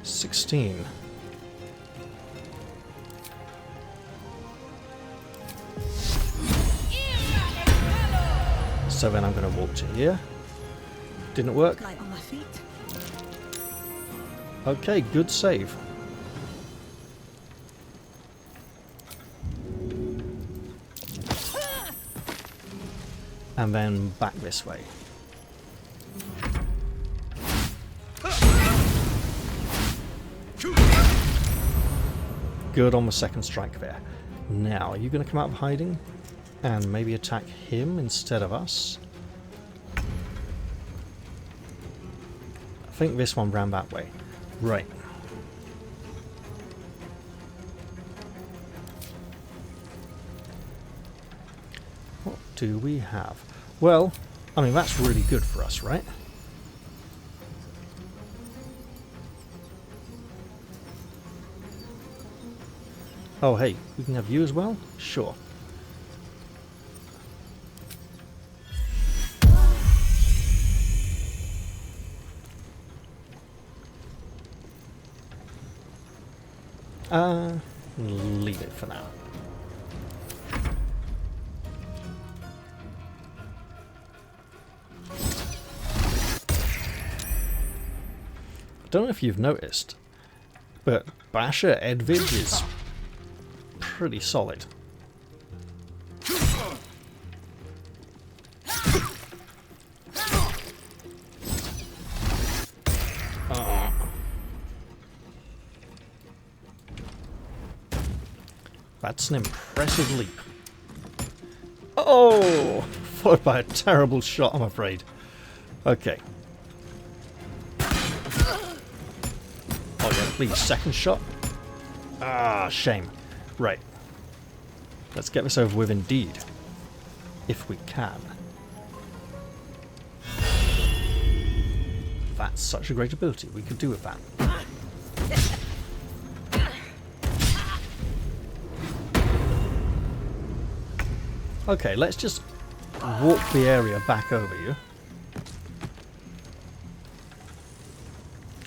[SPEAKER 1] 16. So then I'm going to walk to here. Didn't work.
[SPEAKER 2] Light on my feet.
[SPEAKER 1] Okay, good save. And then back this way. Good on the second strike there. Now, are you going to come out of hiding and maybe attack him instead of us? I think this one ran that way. Right. What do we have? Well, I mean, that's really good for us, right? Oh, hey, we can have you as well? Sure. Leave it for now. I don't know if you've noticed, but Basher Edvid is pretty solid. That's an impressive leap. Oh! Followed by a terrible shot, I'm afraid. Okay. Oh yeah, please, second shot. Ah, shame. Right. Let's get this over with indeed. If we can. That's such a great ability. We could do with that. Okay, let's just walk the area back over you.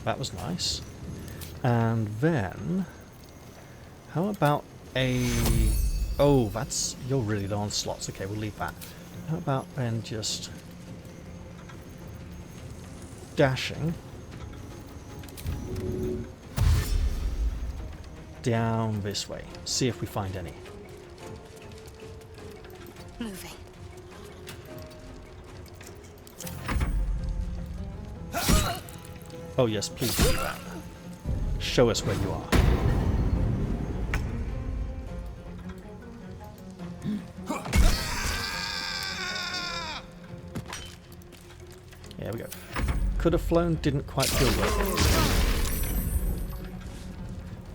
[SPEAKER 1] That was nice. And then... how about a... oh, that's... you're really low on slots. Okay, we'll leave that. How about then just... dashing... down this way. See if we find any.
[SPEAKER 2] Moving.
[SPEAKER 1] Oh yes, please do that. Show us where you are. There we go. Could have flown, didn't quite feel right.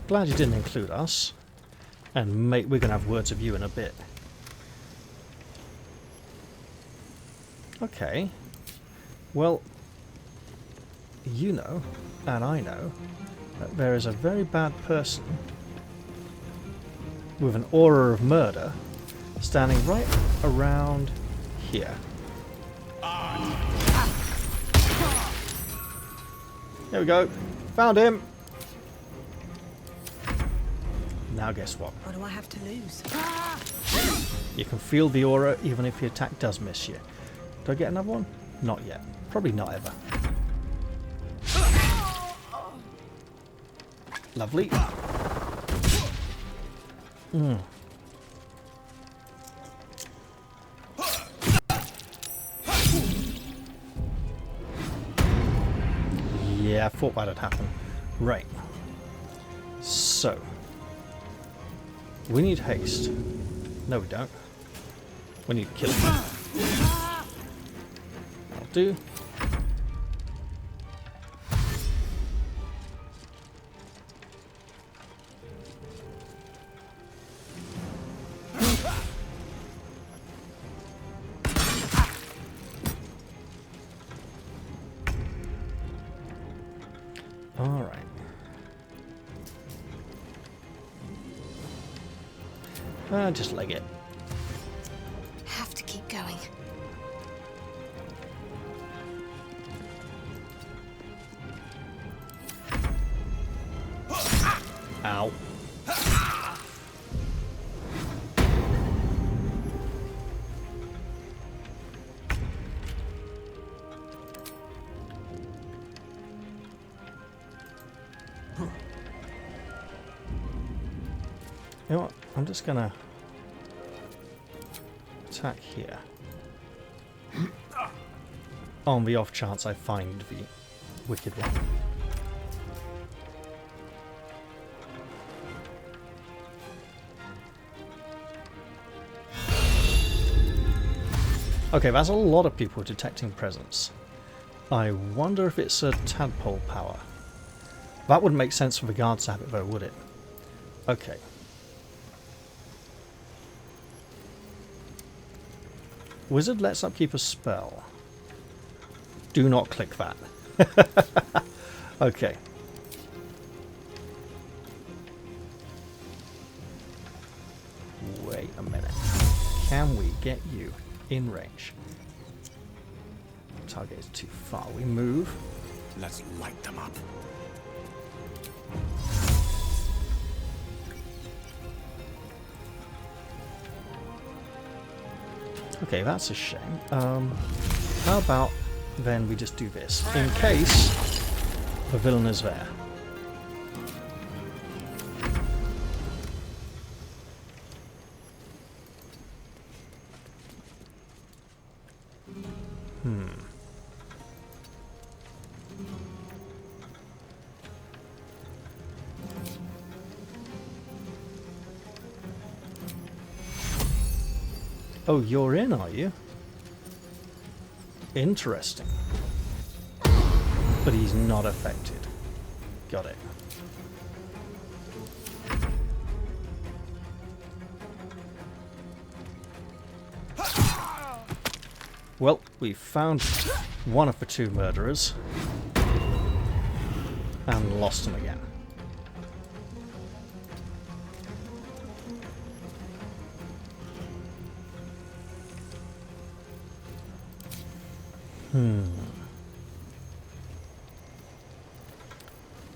[SPEAKER 1] Glad you didn't include us. And mate, we're going to have words of you in a bit. Okay. Well, you know, and I know, that there is a very bad person with an aura of murder standing right around here. There we go. Found him. Now guess what?
[SPEAKER 2] What do I have to lose?
[SPEAKER 1] You can feel the aura even if the attack does miss you. Do I get another one? Not yet. Probably not ever. Lovely. Yeah, I thought that'd happen. Right. So. We need haste. No, we don't. We need killing. That'll do. Alright. Just leg it.
[SPEAKER 2] Have to keep going.
[SPEAKER 1] Ow. You know what? I'm just gonna attack here. On the off chance I find the wicked one. Okay, that's a lot of people detecting presence. I wonder if it's a tadpole power. That wouldn't make sense for the guards to have it though, would it? Okay. Wizard lets upkeep a spell. Do not click that. Okay. Wait a minute. Can we get you in range? Target is too far. We move.
[SPEAKER 3] Let's light them up.
[SPEAKER 1] Okay, that's a shame. How about then we just do this, in case the villain is there. Oh, you're in, are you? Interesting. But he's not affected. Got it. Well, we found one of the two murderers. And lost him again.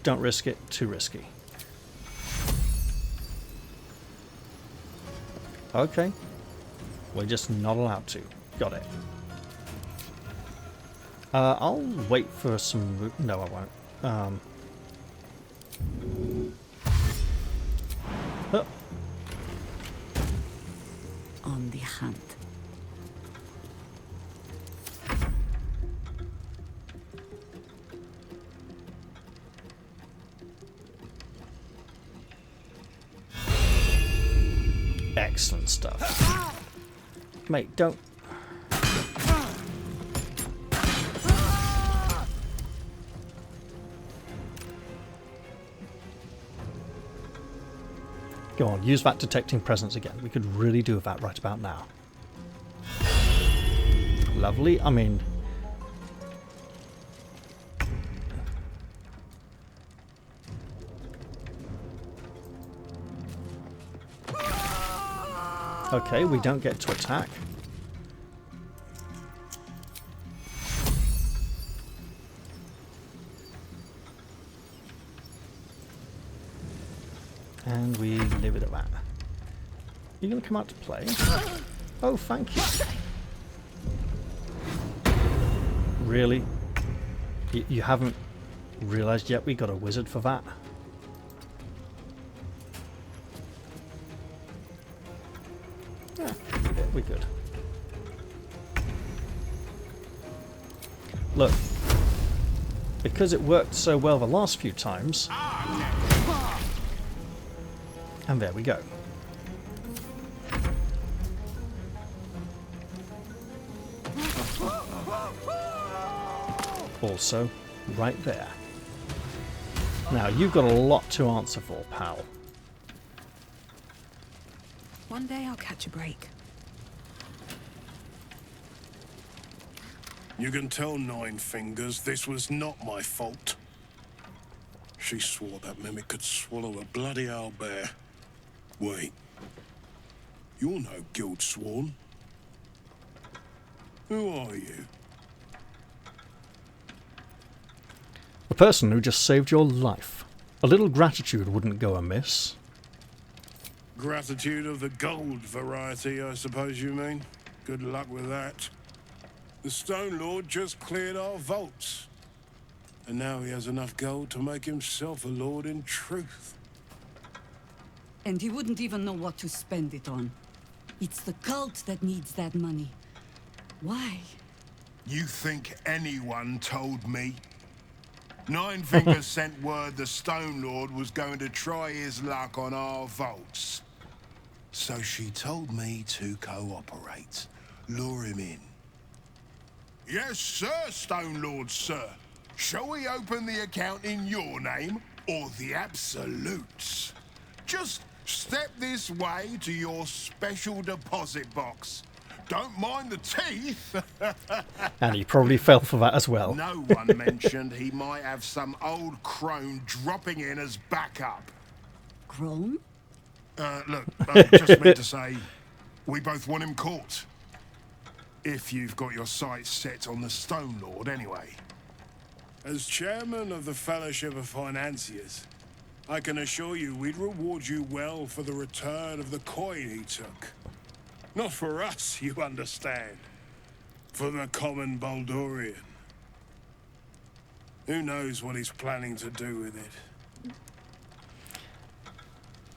[SPEAKER 1] Don't risk it, too risky. Okay. We're just not allowed to. Got it. I'll wait for some... No, I won't. Oh.
[SPEAKER 7] On the hunt.
[SPEAKER 1] Excellent stuff. Mate, don't... Go on, use that detecting presence again. We could really do with that right about now. Lovely, I mean... Okay, we don't get to attack. And we leave it at that. You're going to come out to play? Oh, thank you. Really? You haven't realised yet we got a wizard for that? Yeah, we're good. Look, because it worked so well the last few times, and there we go. Also, right there. Now, you've got a lot to answer for, pal.
[SPEAKER 2] One day I'll catch a break.
[SPEAKER 8] You can tell Nine Fingers this was not my fault. She swore that mimic could swallow a bloody owlbear. Wait. You're no guild sworn. Who are you?
[SPEAKER 1] The person who just saved your life. A little gratitude wouldn't go amiss.
[SPEAKER 8] Gratitude of the gold variety, I suppose you mean. Good luck with that. The Stone Lord just cleared our vaults. And now he has enough gold to make himself a lord in truth.
[SPEAKER 7] And he wouldn't even know what to spend it on. It's the cult that needs that money. Why?
[SPEAKER 8] You think anyone told me? Nine Fingers sent word the Stone Lord was going to try his luck on our vaults. So she told me to cooperate. Lure him in. Yes, sir, Stone Lord, sir. Shall we open the account in your name or the Absolute's? Just step this way to your special deposit box. Don't mind the teeth.
[SPEAKER 1] And he probably fell for that as well.
[SPEAKER 8] No one mentioned he might have some old crone dropping in as backup.
[SPEAKER 7] Crone?
[SPEAKER 8] Look, I just meant to say, we both want him caught. If you've got your sights set on the Stone Lord, anyway. As chairman of the Fellowship of Financiers, I can assure you we'd reward you well for the return of the coin he took. Not for us, you understand. For the common Baldurian. Who knows what he's planning to do with it?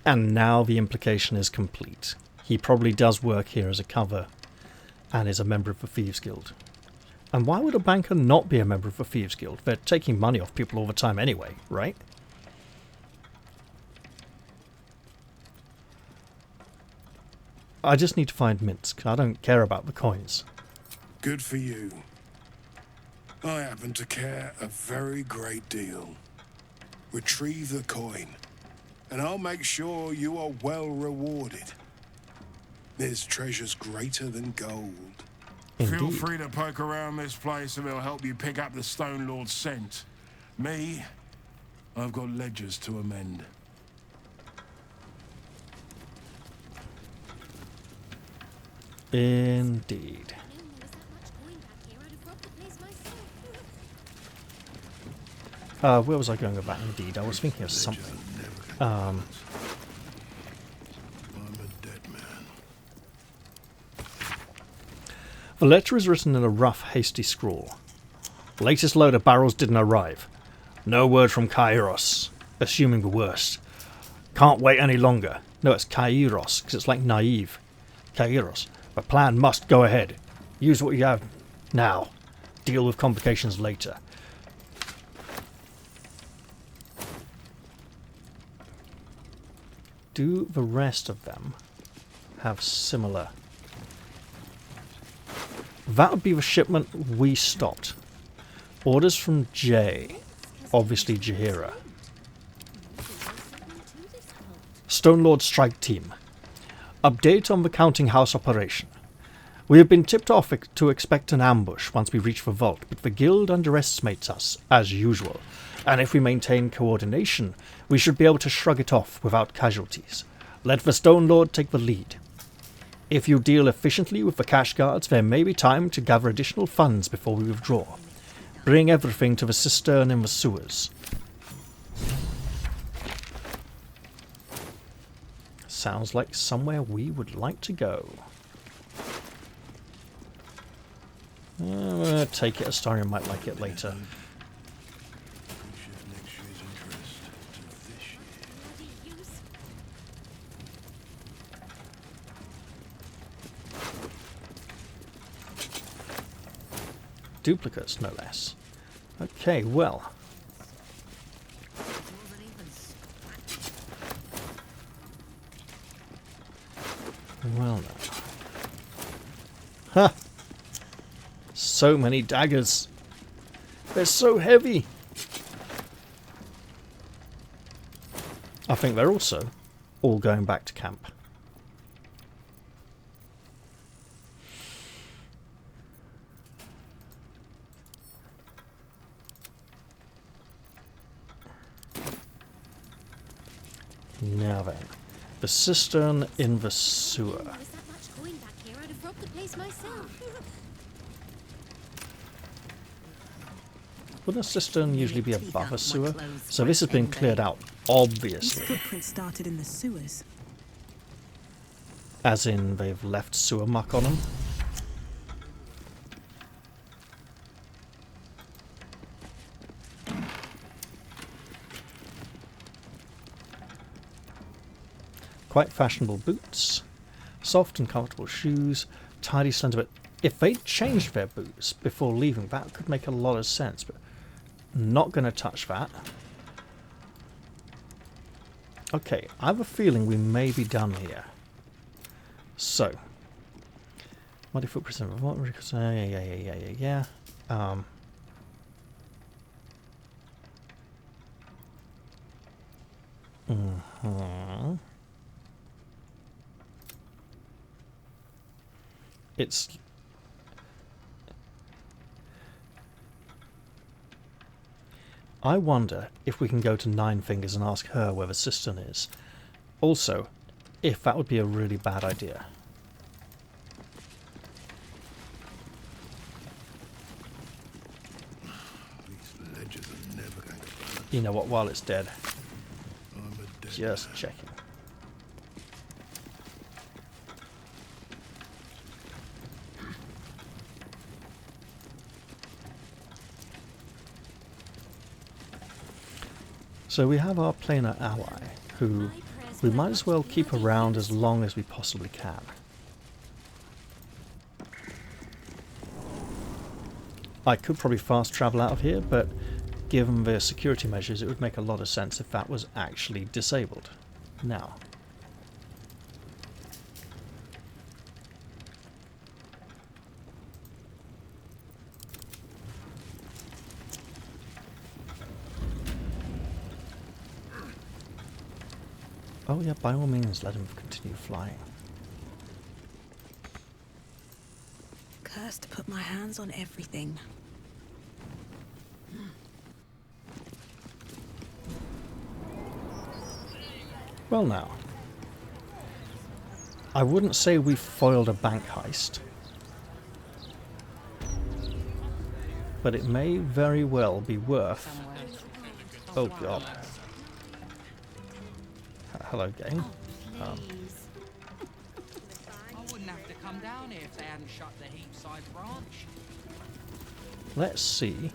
[SPEAKER 1] And now the implication is complete. He probably does work here as a cover and is a member of the Thieves Guild. And why would a banker not be a member of the Thieves Guild? They're taking money off people all the time anyway, right? I just need to find Minsk. I don't care about the coins.
[SPEAKER 8] Good for you. I happen to care a very great deal. Retrieve the coin, and I'll make sure you are well rewarded. There's treasures greater than gold.
[SPEAKER 1] Indeed.
[SPEAKER 8] Feel free to poke around this place and it'll help you pick up the Stone Lord's scent. Me, I've got ledgers to amend.
[SPEAKER 1] Indeed. Where was I going with that? Indeed, I was thinking of something.
[SPEAKER 8] I'm a dead man.
[SPEAKER 1] The letter is written in a rough, hasty scrawl. Latest load of barrels didn't arrive. No word from Kairos. Assuming the worst. Can't wait any longer. No, it's Kairos, because it's like naive. Kairos. The plan must go ahead. Use what you have now. Deal with complications later. Do the rest of them have similar? That would be the shipment we stopped. Orders from Jay. Obviously Jaheira. Stone Lord Strike Team. Update on the counting house operation. We have been tipped off to expect an ambush once we reach the vault, but the guild underestimates us, as usual, and if we maintain coordination, we should be able to shrug it off without casualties. Let the Stone Lord take the lead. If you deal efficiently with the cash guards, there may be time to gather additional funds before we withdraw. Bring everything to the cistern in the sewers. Sounds like somewhere we would like to go. I'm going to take it. Astarion might like it later. Duplicates, no less. Okay, well. Well now. Ha! So many daggers. They're so heavy. I think they're also all going back to camp. Now then, the cistern in the sewer. Wouldn't a cistern usually be above a sewer? So this has been cleared out, obviously.
[SPEAKER 2] These footprints started in the sewers.
[SPEAKER 1] As in, they've left sewer muck on them. Quite fashionable boots. Soft and comfortable shoes. Tidy, slender, but if they changed their boots before leaving, that could make a lot of sense, but not going to touch that. Okay, I have a feeling we may be done here. So, muddy footprints. Yeah. It's... I wonder if we can go to Nine Fingers and ask her where the cistern is. Also, if that would be a really bad idea.
[SPEAKER 8] These ledges are never going to burn.
[SPEAKER 1] You know what, while it's dead.
[SPEAKER 8] I'm a dead
[SPEAKER 1] Just
[SPEAKER 8] man.
[SPEAKER 1] checking. So we have our planar ally, who we might as well keep around as long as we possibly can. I could probably fast travel out of here, but given the security measures, it would make a lot of sense if that was actually disabled. Now. Oh yeah, by all means, let him continue flying.
[SPEAKER 2] Cursed to put my hands on everything.
[SPEAKER 1] Well now, I wouldn't say we foiled a bank heist, but it may very well be worth... Oh god. Hello, game.
[SPEAKER 10] I wouldn't have to come down here if they hadn't shut the Heapside branch.
[SPEAKER 1] Let's see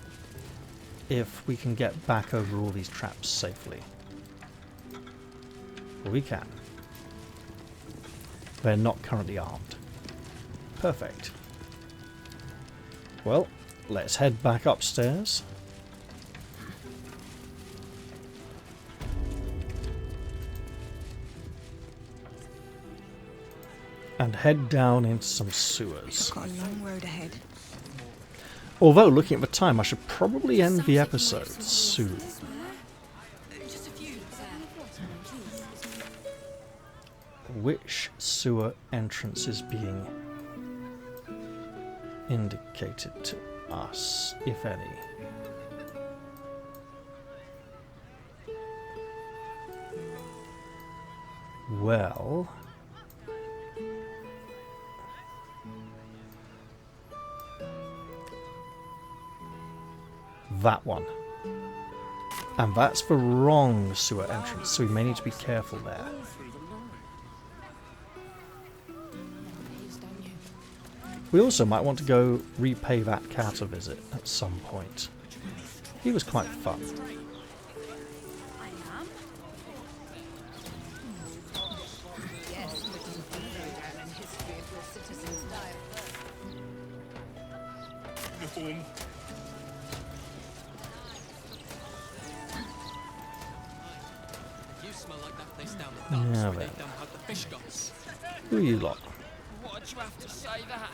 [SPEAKER 1] if we can get back over all these traps safely. We can. They're not currently armed. Perfect. Well, let's head back upstairs. And head down into some sewers.
[SPEAKER 2] Got a long road ahead.
[SPEAKER 1] Although, looking at the time, I should probably end the episode soon. Which sewer entrance is being indicated to us, if any? Well... that one. And that's the wrong sewer entrance, so we may need to be careful there. We also might want to go repay that cat a visit at some point. He was quite fun. Yeah, then. Who are you lot?
[SPEAKER 10] Why'd you have to say that?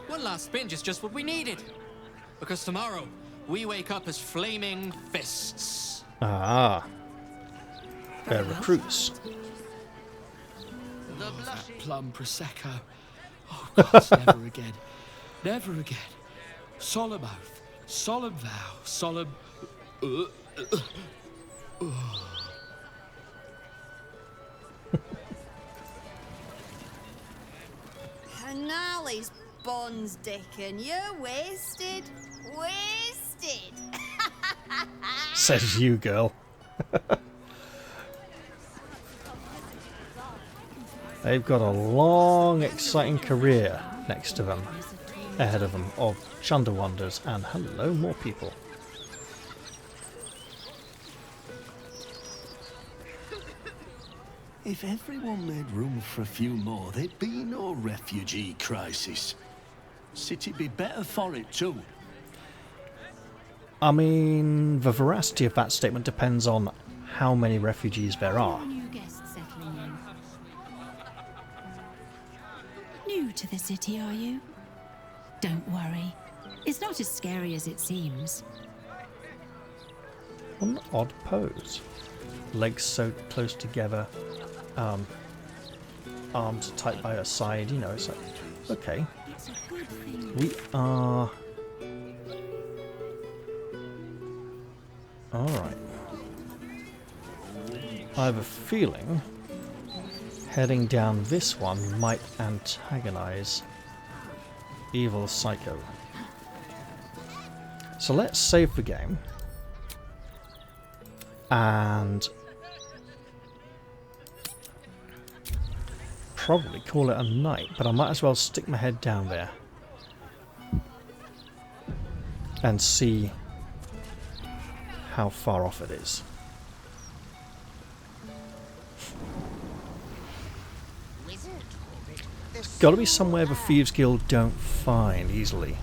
[SPEAKER 10] One last binge is just what we needed. Because tomorrow, we wake up as flaming fists.
[SPEAKER 1] Ah. They're recruits.
[SPEAKER 10] That plum prosecco. Oh, gosh, never again. Never again. Solemn oath. Solemn vow. Solemn...
[SPEAKER 9] And now he's Bonds, Dickon. You're wasted. Wasted.
[SPEAKER 1] Says you, girl. They've got a long, exciting career next to them, ahead of them, of Chunder Wonders, and hello, more people.
[SPEAKER 11] If everyone made room for a few more, there'd be no refugee crisis. City'd be better for it too.
[SPEAKER 1] I mean, the veracity of that statement depends on how many refugees there are.
[SPEAKER 15] New to the city, are you? Don't worry. It's not as scary as it seems.
[SPEAKER 1] What an odd pose. Legs so close together. Arms tight by her side, you know, it's like, okay. We are... Alright. I have a feeling heading down this one might antagonize Evil Psycho. So let's save the game. And probably call it a night, but I might as well stick my head down there and see how far off it is. Got to be somewhere the Thieves Guild don't find easily.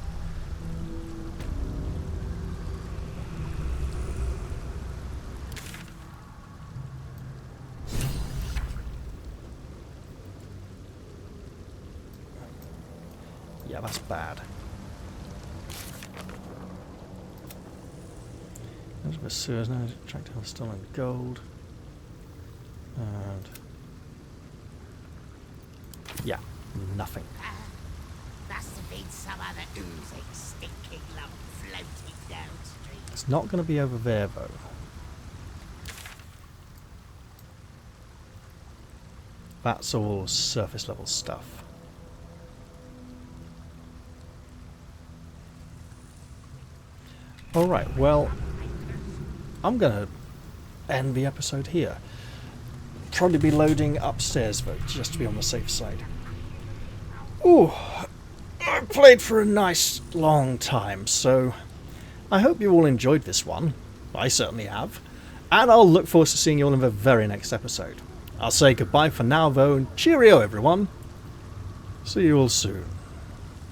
[SPEAKER 1] Yeah, that's bad. There's the sewers now, attract all stolen gold. And yeah, nothing.
[SPEAKER 19] Must have been some other oozing, stinking lump floating downstream.
[SPEAKER 1] It's not going to be over there though. That's all surface level stuff. Alright, well, I'm going to end the episode here. Probably be loading upstairs though, just to be on the safe side. Ooh, I played for a nice long time, so I hope you all enjoyed this one. I certainly have. And I'll look forward to seeing you all in the very next episode. I'll say goodbye for now though, and cheerio everyone. See you all soon.